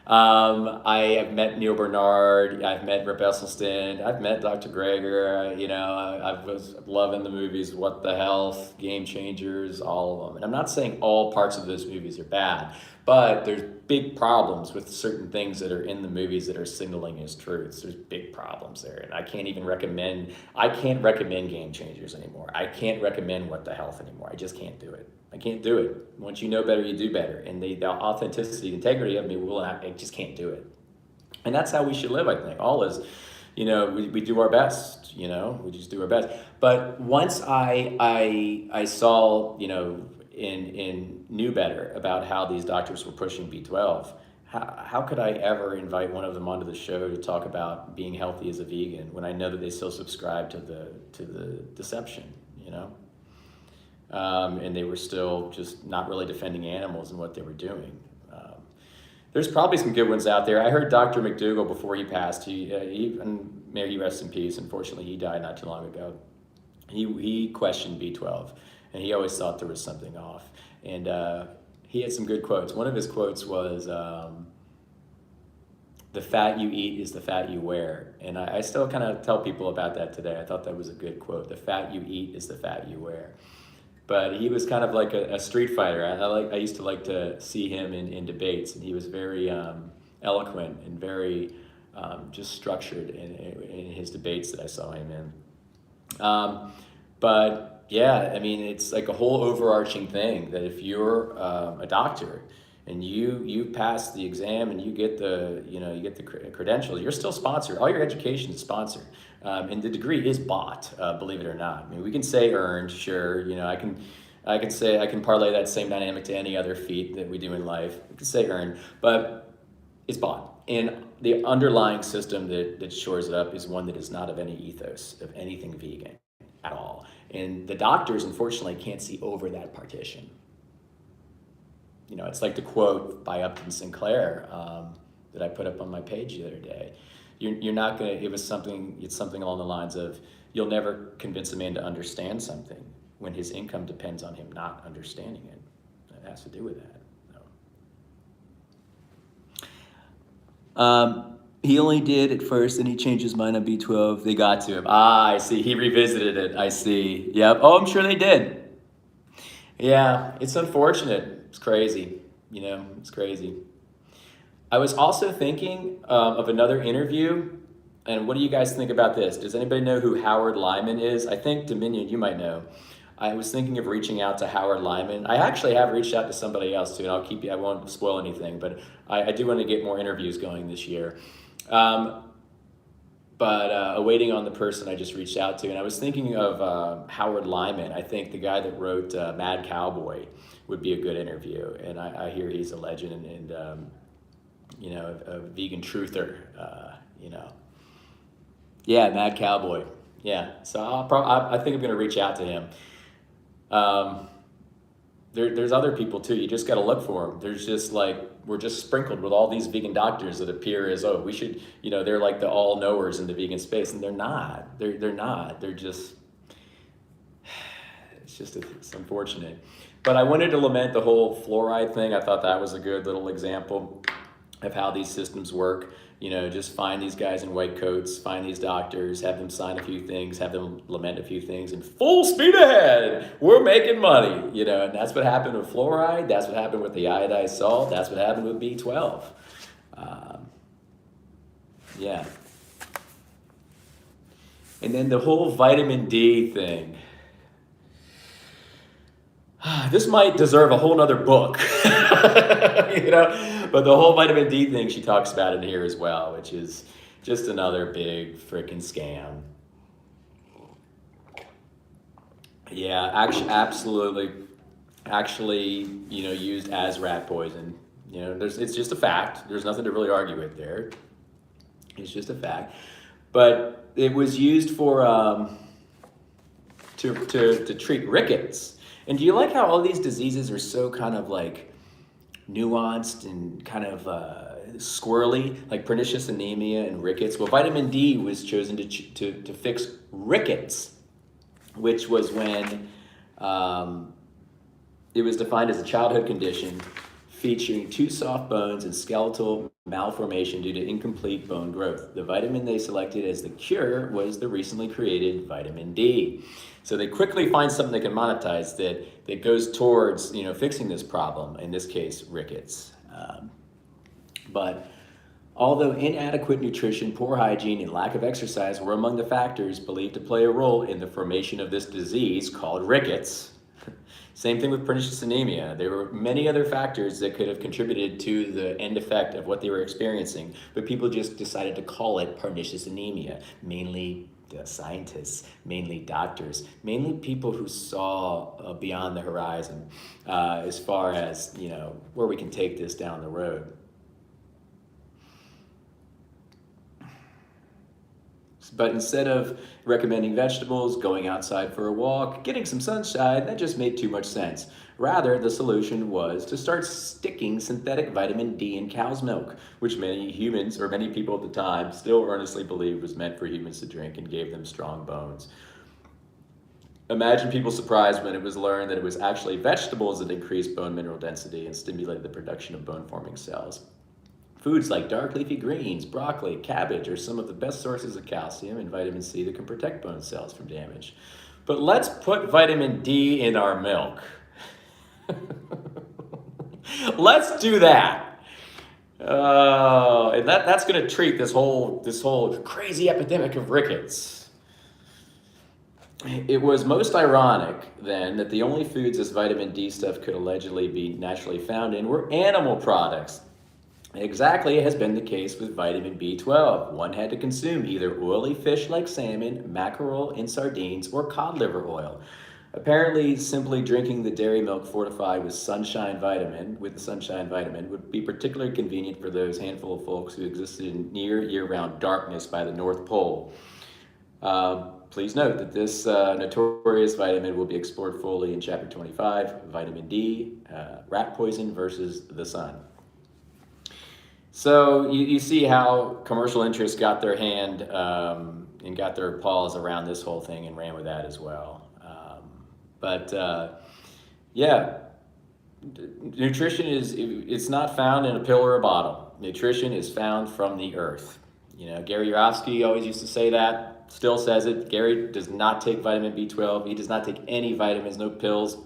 I have met Neil Bernard. I've met Rip Esselstyn. I've met Dr. Greger. I was loving the movies, What the Health, Game Changers, all of them. And I'm not saying all parts of those movies are bad, but there's big problems with certain things that are in the movies that are signaling as truths. There's big problems there, and I can't recommend Game Changers anymore. I can't recommend What the Health anymore. I just can't do it. I can't do it. Once you know better, you do better. And the authenticity, integrity of me I just can't do it. And that's how we should live, I think. All is, we do our best, we just do our best. But once I saw, and knew better about how these doctors were pushing B12, how could I ever invite one of them onto the show to talk about being healthy as a vegan when I know that they still subscribe to the deception, and they were still just not really defending animals and what they were doing. There's probably some good ones out there. I heard Dr. McDougall before he passed. And may he rest in peace. Unfortunately, he died not too long ago. He questioned B12, and he always thought there was something off. And he had some good quotes. One of his quotes was, "The fat you eat is the fat you wear." And I still kind of tell people about that today. I thought that was a good quote. The fat you eat is the fat you wear. But he was kind of like a street fighter. I used to like to see him in debates, and he was very eloquent and very just structured in his debates that I saw him in. But yeah, I mean, it's like a whole overarching thing that if you're a doctor and you pass the exam and you get the credential, you're still sponsored. All your education is sponsored. And the degree is bought, believe it or not. I mean, we can say earned, sure. I can say, I can parlay that same dynamic to any other feat that we do in life. We can say earned, but it's bought. And the underlying system that shores it up is one that is not of any ethos of anything vegan at all. And the doctors, unfortunately, can't see over that partition. It's like the quote by Upton Sinclair that I put up on my page the other day. You're not gonna. It's something along the lines of, you'll never convince a man to understand something when his income depends on him not understanding it. It has to do with that. He only did at first, and he changed his mind on B12. They got to him. I see. He revisited it. I see. Yep. Oh, I'm sure they did. Yeah, it's unfortunate. It's crazy. It's crazy. I was also thinking of another interview, and what do you guys think about this? Does anybody know who Howard Lyman is? I think, Dominion, you might know. I was thinking of reaching out to Howard Lyman. I actually have reached out to somebody else too, and I won't spoil anything, but I do want to get more interviews going this year. But awaiting on the person I just reached out to, and I was thinking of Howard Lyman. I think the guy that wrote Mad Cowboy would be a good interview, and I hear he's a legend and a vegan truther, Yeah, Mad Cowboy. Yeah, so I think I'm going to reach out to him. There's other people too. You just got to look for them. There's just we're just sprinkled with all these vegan doctors that appear as, we should, they're like the all knowers in the vegan space, and they're not. They're not. They're just. It's unfortunate. But I wanted to lament the whole fluoride thing. I thought that was a good little example of how these systems work. Just find these guys in white coats, find these doctors, have them sign a few things, have them lament a few things, and full speed ahead, we're making money, and that's what happened with fluoride, that's what happened with the iodized salt, that's what happened with B12. Yeah. And then the whole vitamin D thing. This might deserve a whole nother book, but the whole vitamin D thing she talks about in here as well, which is just another big freaking scam. Yeah, absolutely, used as rat poison. It's just a fact. There's nothing to really argue with there. It's just a fact. But it was used for to treat rickets. And do you like how all these diseases are so kind of nuanced and kind of squirrely, like pernicious anemia and rickets? Well, vitamin D was chosen to fix rickets, which was when it was defined as a childhood condition featuring too soft bones and skeletal malformation due to incomplete bone growth. The vitamin they selected as the cure was the recently created vitamin D. So they quickly find something they can monetize that goes towards fixing this problem, in this case, rickets. But although inadequate nutrition, poor hygiene, and lack of exercise were among the factors believed to play a role in the formation of this disease called rickets, Same thing with pernicious anemia. There were many other factors that could have contributed to the end effect of what they were experiencing, but people just decided to call it pernicious anemia, mainly scientists, mainly doctors, mainly people who saw beyond the horizon as far as, where we can take this down the road. But instead of recommending vegetables, going outside for a walk, getting some sunshine, that just made too much sense. Rather, the solution was to start sticking synthetic vitamin D in cow's milk, which many humans, or many people at the time, still earnestly believed was meant for humans to drink and gave them strong bones. Imagine people's surprise when it was learned that it was actually vegetables that increased bone mineral density and stimulated the production of bone-forming cells. Foods like dark leafy greens, broccoli, cabbage are some of the best sources of calcium and vitamin C that can protect bone cells from damage. But let's put vitamin D in our milk. Let's do that. And that's going to treat this whole crazy epidemic of rickets. It was most ironic, then, that the only foods this vitamin D stuff could allegedly be naturally found in were animal products. Exactly has been the case with vitamin B12. One had to consume either oily fish like salmon, mackerel, and sardines, or cod liver oil. Apparently, simply drinking the dairy milk fortified with the sunshine vitamin would be particularly convenient for those handful of folks who existed in near year-round darkness by the North Pole. Please note that this notorious vitamin will be explored fully in Chapter 25, Vitamin D, Rat Poison versus the Sun. So you see how commercial interests got their hand and got their paws around this whole thing and ran with that as well. Nutrition it's not found in a pill or a bottle. Nutrition is found from the earth. Gary Yourofsky always used to say that, still says it. Gary does not take vitamin B12. He does not take any vitamins, no pills.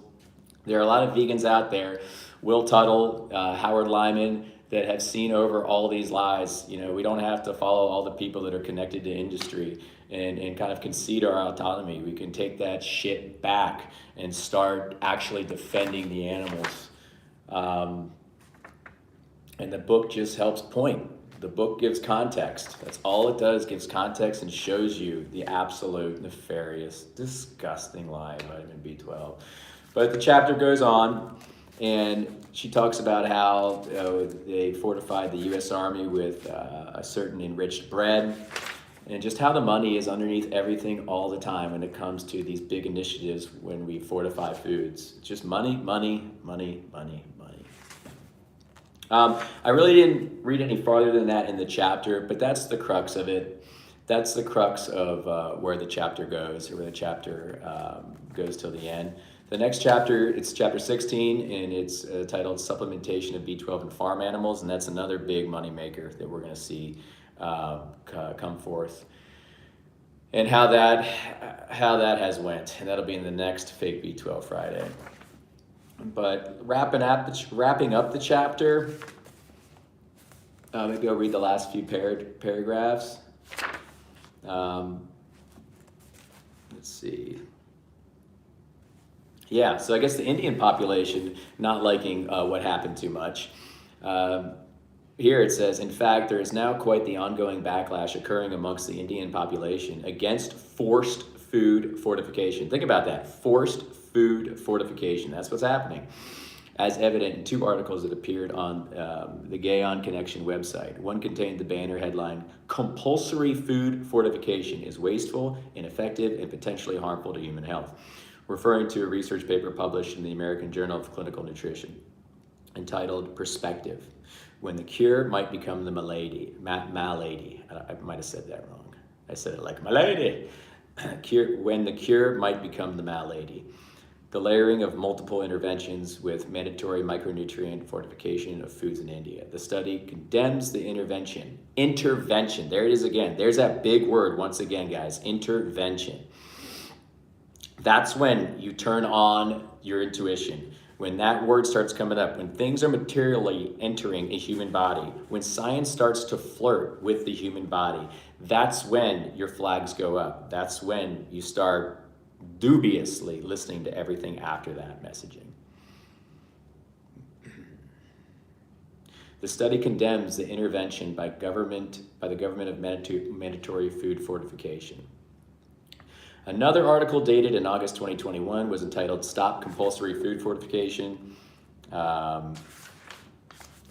There are a lot of vegans out there, Will Tuttle, Howard Lyman, that have seen over all these lies. We don't have to follow all the people that are connected to industry and kind of concede our autonomy. We can take that shit back and start actually defending the animals. And the book just helps point. The book gives context. That's all it does, gives context and shows you the absolute nefarious, disgusting lie of vitamin B12. But the chapter goes on, and she talks about how they fortified the U.S. Army with a certain enriched bread, and just how the money is underneath everything all the time when it comes to these big initiatives when we fortify foods. It's just money, money, money, money, money. I really didn't read any farther than that in the chapter, but that's the crux of it. That's the crux of where the chapter goes, or where the chapter goes till the end. The next chapter, it's chapter 16, and it's titled Supplementation of B12 in Farm Animals, and that's another big moneymaker that we're going to see come forth, and how that has went, and that'll be in the next Fake B12 Friday. But wrapping up the chapter, maybe I'll read the last few paragraphs. Let's see. Yeah, so I guess the Indian population not liking what happened too much. Here it says, in fact, there is now quite the ongoing backlash occurring amongst the Indian population against forced food fortification. Think about that, forced food fortification. That's what's happening, as evident in two articles that appeared on the Gaon Connection website. One contained the banner headline, "Compulsory food fortification is wasteful, ineffective, and potentially harmful to human health," referring to a research paper published in the American Journal of Clinical Nutrition, entitled Perspective, When the Cure Might Become the Malady. I might have said that wrong. I said it like malady. When the cure might become the malady. The layering of multiple interventions with mandatory micronutrient fortification of foods in India. The study condemns the intervention. Intervention, there it is again. There's that big word once again, guys, intervention. That's when you turn on your intuition. When that word starts coming up, when things are materially entering a human body, when science starts to flirt with the human body, that's when your flags go up. That's when you start dubiously listening to everything after that messaging. The study condemns the intervention by the government of mandatory food fortification. Another article dated in August 2021 was entitled "Stop Compulsory Food Fortification."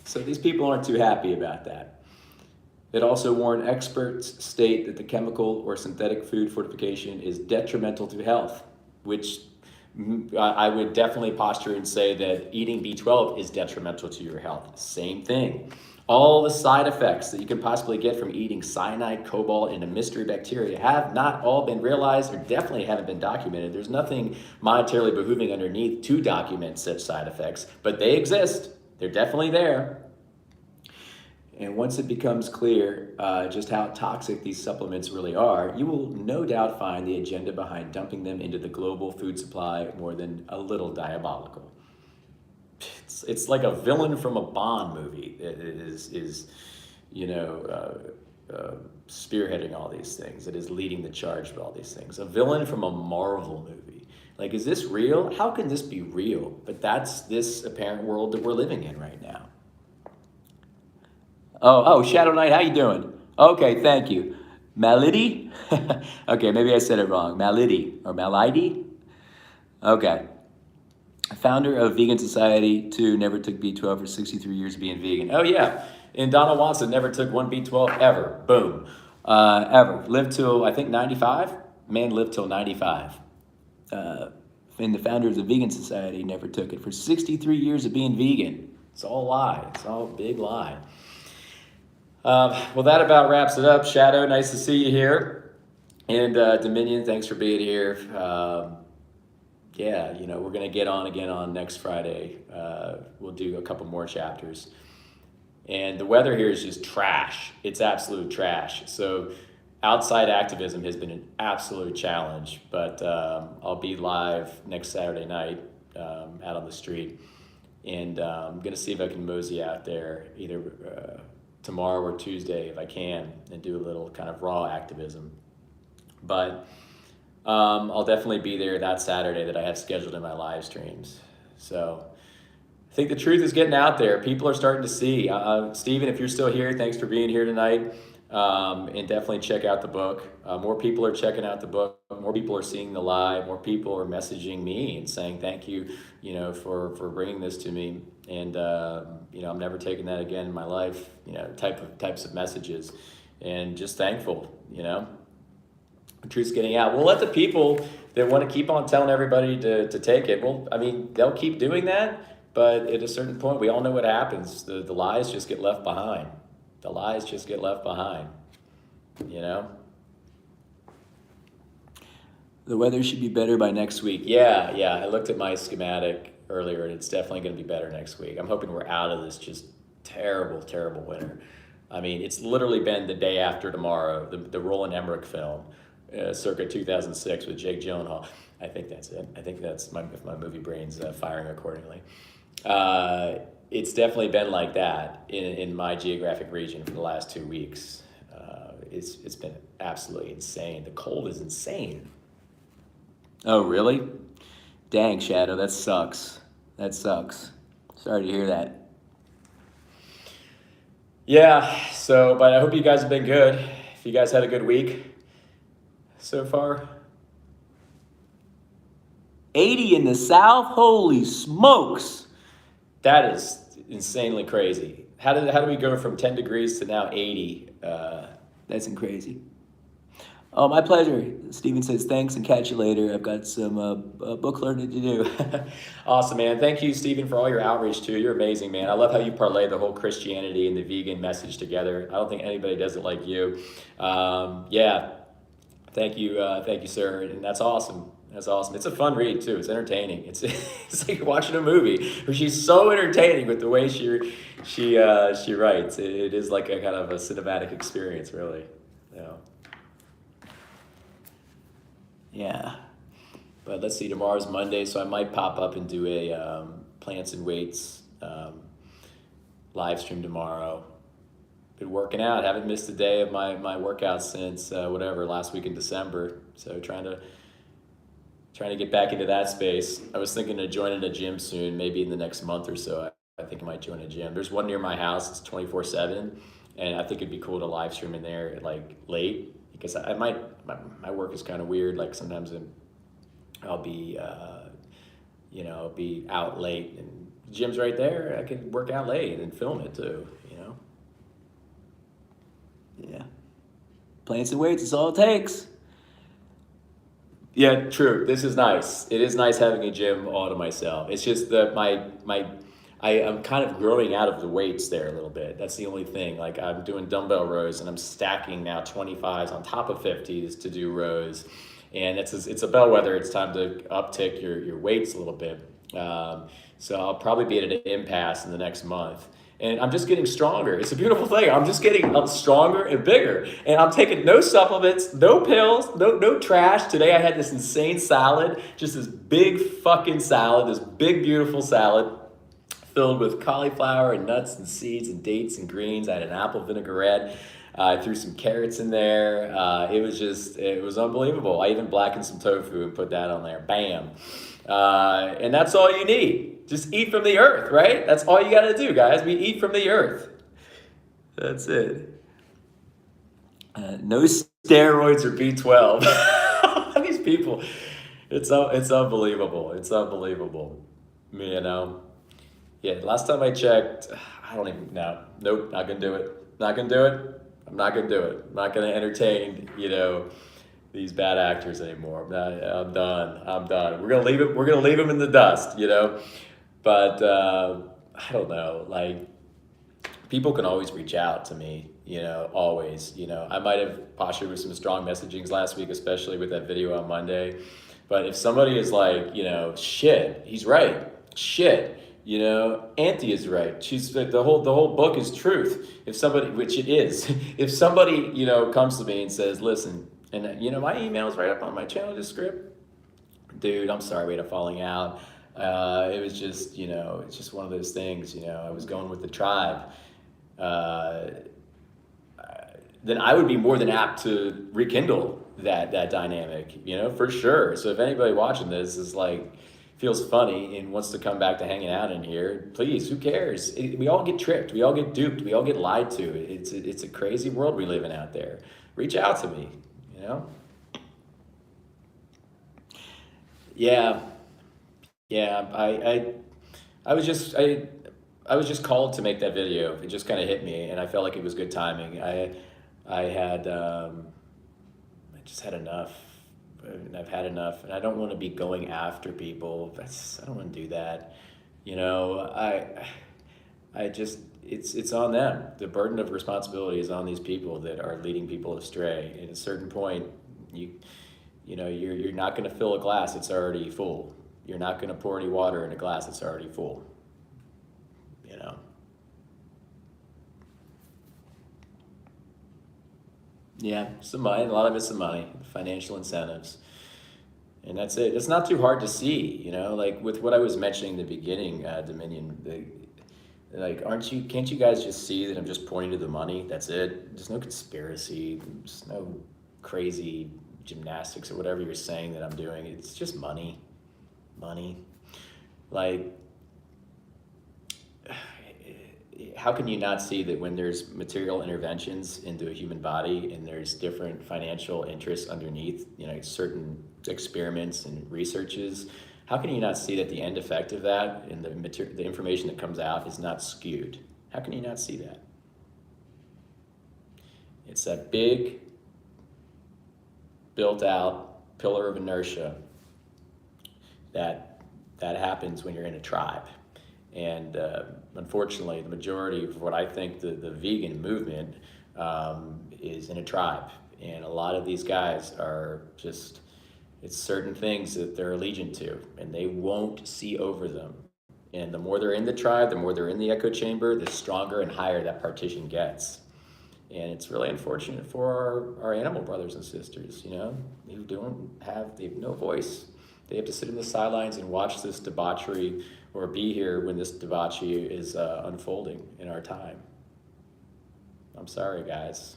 So these people aren't too happy about that. It also warned experts state that the chemical or synthetic food fortification is detrimental to health, which I would definitely posture and say that eating B12 is detrimental to your health. Same thing. All the side effects that you can possibly get from eating cyanide, cobalt, and a mystery bacteria have not all been realized or definitely haven't been documented. There's nothing monetarily behooving underneath to document such side effects, but they exist. They're definitely there. And once it becomes clear just how toxic these supplements really are, you will no doubt find the agenda behind dumping them into the global food supply more than a little diabolical. It's like a villain from a Bond movie that is spearheading all these things. It is leading the charge with all these things. A villain from a Marvel movie. Like, is this real? How can this be real? But that's this apparent world that we're living in right now. Oh, Shadow Knight, how you doing? Okay, thank you. Malidi? Okay, maybe I said it wrong. Malidi or Malidi? Okay. Founder of Vegan Society 2, never took B12 for 63 years of being vegan. Oh yeah, and Donald Watson never took one B12 ever. Boom. Ever. Lived till, I think, 95? Man lived till 95. And the founder of the Vegan Society never took it for 63 years of being vegan. It's all a lie. It's all a big lie. Well, that about wraps it up. Shadow, nice to see you here. And Dominion, thanks for being here. Yeah, we're going to get on again on next Friday. We'll do a couple more chapters. And the weather here is just trash. It's absolute trash. So outside activism has been an absolute challenge. But I'll be live next Saturday night out on the street. And I'm going to see if I can mosey out there either tomorrow or Tuesday if I can and do a little kind of raw activism. But I'll definitely be there that Saturday that I have scheduled in my live streams. So I think the truth is getting out there. People are starting to see. Stephen, if you're still here, thanks for being here tonight. And definitely check out the book. More people are checking out the book. More people are seeing the live. More people are messaging me and saying thank you, for bringing this to me. And I'm never taking that again in my life. Types of messages, and just thankful. The truth's getting out. We'll let the people that want to keep on telling everybody to take it. Well, they'll keep doing that, but at a certain point, we all know what happens. The lies just get left behind. The lies just get left behind, The weather should be better by next week. Yeah. I looked at my schematic earlier, and it's definitely going to be better next week. I'm hoping we're out of this just terrible, terrible winter. It's literally been the day after tomorrow, the Roland Emmerich film, circa 2006 with Jake Gyllenhaal. I think that's it. I think that's if my movie brain's firing accordingly. It's definitely been like that in my geographic region for the last 2 weeks. It's been absolutely insane. The cold is insane. Oh, really? Dang, Shadow, that sucks. Sorry to hear that. Yeah, but I hope you guys have been good. If you guys had a good week so far. 80 in the South? Holy smokes. That is insanely crazy. How do we go from 10 degrees to now 80? That's crazy. Oh, my pleasure. Steven says thanks and catch you later. I've got some book learning to do. Awesome, man. Thank you, Steven, for all your outreach too. You're amazing, man. I love how you parlay the whole Christianity and the vegan message together. I don't think anybody does it like you. Yeah. Thank you, sir. And that's awesome. That's awesome. It's a fun read too. It's entertaining. It's like you're watching a movie where she's so entertaining with the way she writes. It is like a kind of a cinematic experience, really. Yeah. But let's see. Tomorrow's Monday, so I might pop up and do a plants and weights live stream tomorrow. Been working out. Haven't missed a day of my workouts since last week in December. So trying to Trying to get back into that space. I was thinking of joining a gym soon, maybe in the next month or so. I think I might join a gym. There's one near my house. It's 24/7, and I think it'd be cool to live stream in there like late because I might my work is kind of weird. Like sometimes I'll be be out late and gym's right there. I can work out late and film it too. Yeah. Playing some weights is all it takes. Yeah, true. This is nice. It is nice having a gym all to myself. It's just that I'm kind of growing out of the weights there a little bit. That's the only thing. Like I'm doing dumbbell rows and I'm stacking now 25s on top of 50s to do rows, and it's a bellwether. It's time to uptick your weights a little bit. So I'll probably be at an impasse in the next month. And I'm just getting stronger. It's a beautiful thing. I'm just getting stronger and bigger. And I'm taking no supplements, no pills, no trash. Today I had this insane salad, just this big fucking salad, this big beautiful salad filled with cauliflower and nuts and seeds and dates and greens. I had an apple vinaigrette. I threw some carrots in there. It was unbelievable. I even blackened some tofu and put that on there. Bam. And that's all you need. Just eat from the earth, right? That's all you got to do, guys. We eat from the earth. That's it. No Steroids or B12. These people, it's unbelievable. It's unbelievable. Yeah, last time I checked, I don't even know. Nope, not gonna do it. Not gonna do it. I'm not gonna do it. I'm not gonna entertain, these bad actors anymore. I'm done. I'm done. We're gonna leave it. We're gonna leave them in the dust, But I don't know. Like people can always reach out to me, always. I might have postured with some strong messagings last week, especially with that video on Monday. But if somebody is like, shit, he's right. Shit. Auntie is right. She's like, the whole book is truth. If somebody, which it is, if somebody, comes to me and says, listen, and my email is right up on my channel descript. Dude, I'm sorry we had a falling out. It was just, it's just one of those things, I was going with the tribe. Then I would be more than apt to rekindle that dynamic, for sure. So if anybody watching this is like, feels funny and wants to come back to hanging out in here, please, who cares? We all get tricked. We all get duped. We all get lied to. It's a crazy world we live in out there. Reach out to me, Yeah. I was just called to make that video. It just kind of hit me and I felt like it was good timing. I just had enough. And I've had enough, and I don't want to be going after people. I don't want to do that. It's on them. The burden of responsibility is on these people that are leading people astray. At a certain point, you're not going to fill a glass that's already full. You're not going to pour any water in a glass that's already full. Yeah, some money. A lot of it's some money, financial incentives, and that's it. It's not too hard to see, like with what I was mentioning in the beginning, Dominion. Can't you guys just see that I'm just pointing to the money? That's it. There's no conspiracy. There's no crazy gymnastics or whatever you're saying that I'm doing. It's just money. Like, how can you not see that when there's material interventions into a human body and there's different financial interests underneath, certain experiments and researches, how can you not see that the end effect of that and the information that comes out is not skewed? How can you not see that? It's that big, built out pillar of inertia that happens when you're in a tribe. And unfortunately, the majority of what I think the vegan movement is in a tribe. And a lot of these guys are just, it's certain things that they're allegiant to, and they won't see over them. And the more they're in the tribe, the more they're in the echo chamber, the stronger and higher that partition gets. And it's really unfortunate for our animal brothers and sisters, who they have no voice. They have to sit in the sidelines and watch this debauchery or be here when this debauchery is unfolding in our time. I'm sorry, guys.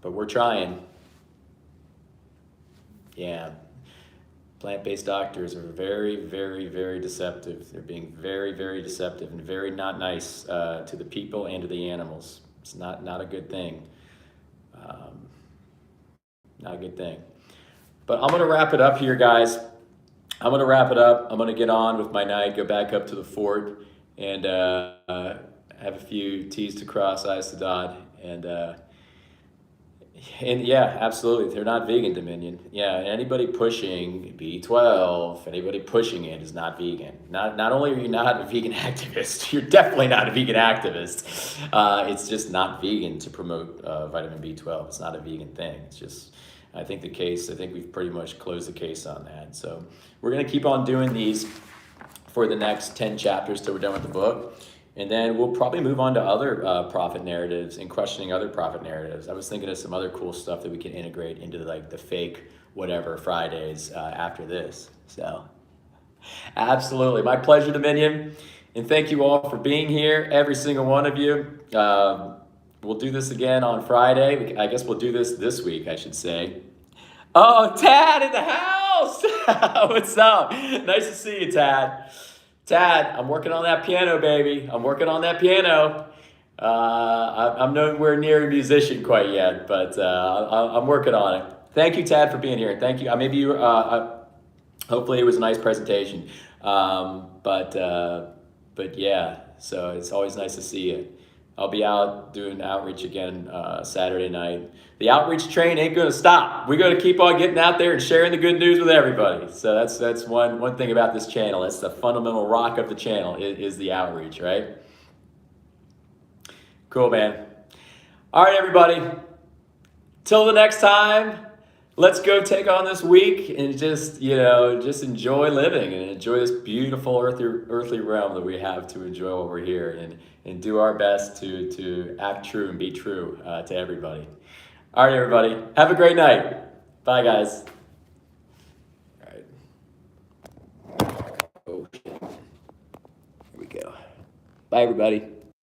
But we're trying. Yeah. Plant-based doctors are very, very, very deceptive. They're being very, very deceptive and very not nice to the people and to the animals. It's not a good thing. Um, Not a good thing. But I'm gonna wrap it up here, guys. I'm gonna wrap it up. I'm gonna get on with my night, go back up to the fort, and have a few T's to cross, I's to dot, and yeah, absolutely, they're not vegan, Dominion. Yeah, anybody pushing B12, anybody pushing it is not vegan. Not only are you not a vegan activist, you're definitely not a vegan activist. It's just not vegan to promote vitamin B12. It's not a vegan thing. It's just, I think we've pretty much closed the case on that. So we're gonna keep on doing these for the next 10 chapters till we're done with the book. And then we'll probably move on to other prophet narratives and questioning other prophet narratives. I was thinking of some other cool stuff that we can integrate into the fake whatever Fridays after this. So absolutely, my pleasure, Dominion. And thank you all for being here, every single one of you. We'll do this again on Friday. I guess we'll do this week, I should say. Oh, Tad in the house! What's up? Nice to see you, Tad. Tad, I'm working on that piano, baby. I'm working on that piano. I'm nowhere near a musician quite yet, but I'm working on it. Thank you, Tad, for being here. Thank you. Hopefully it was a nice presentation. But yeah, so it's always nice to see you. I'll be out doing outreach again Saturday night. The outreach train ain't gonna stop. We're gonna keep on getting out there and sharing the good news with everybody. So that's one thing about this channel. That's the fundamental rock of the channel is the outreach, right? Cool, man. All right, everybody. Till the next time, let's go take on this week and just enjoy living and enjoy this beautiful earthly realm that we have to enjoy while we're here, and do our best to act true and be true to everybody. All right, everybody. Have a great night. Bye, guys. All right. Oh, shit. Here we go. Bye, everybody.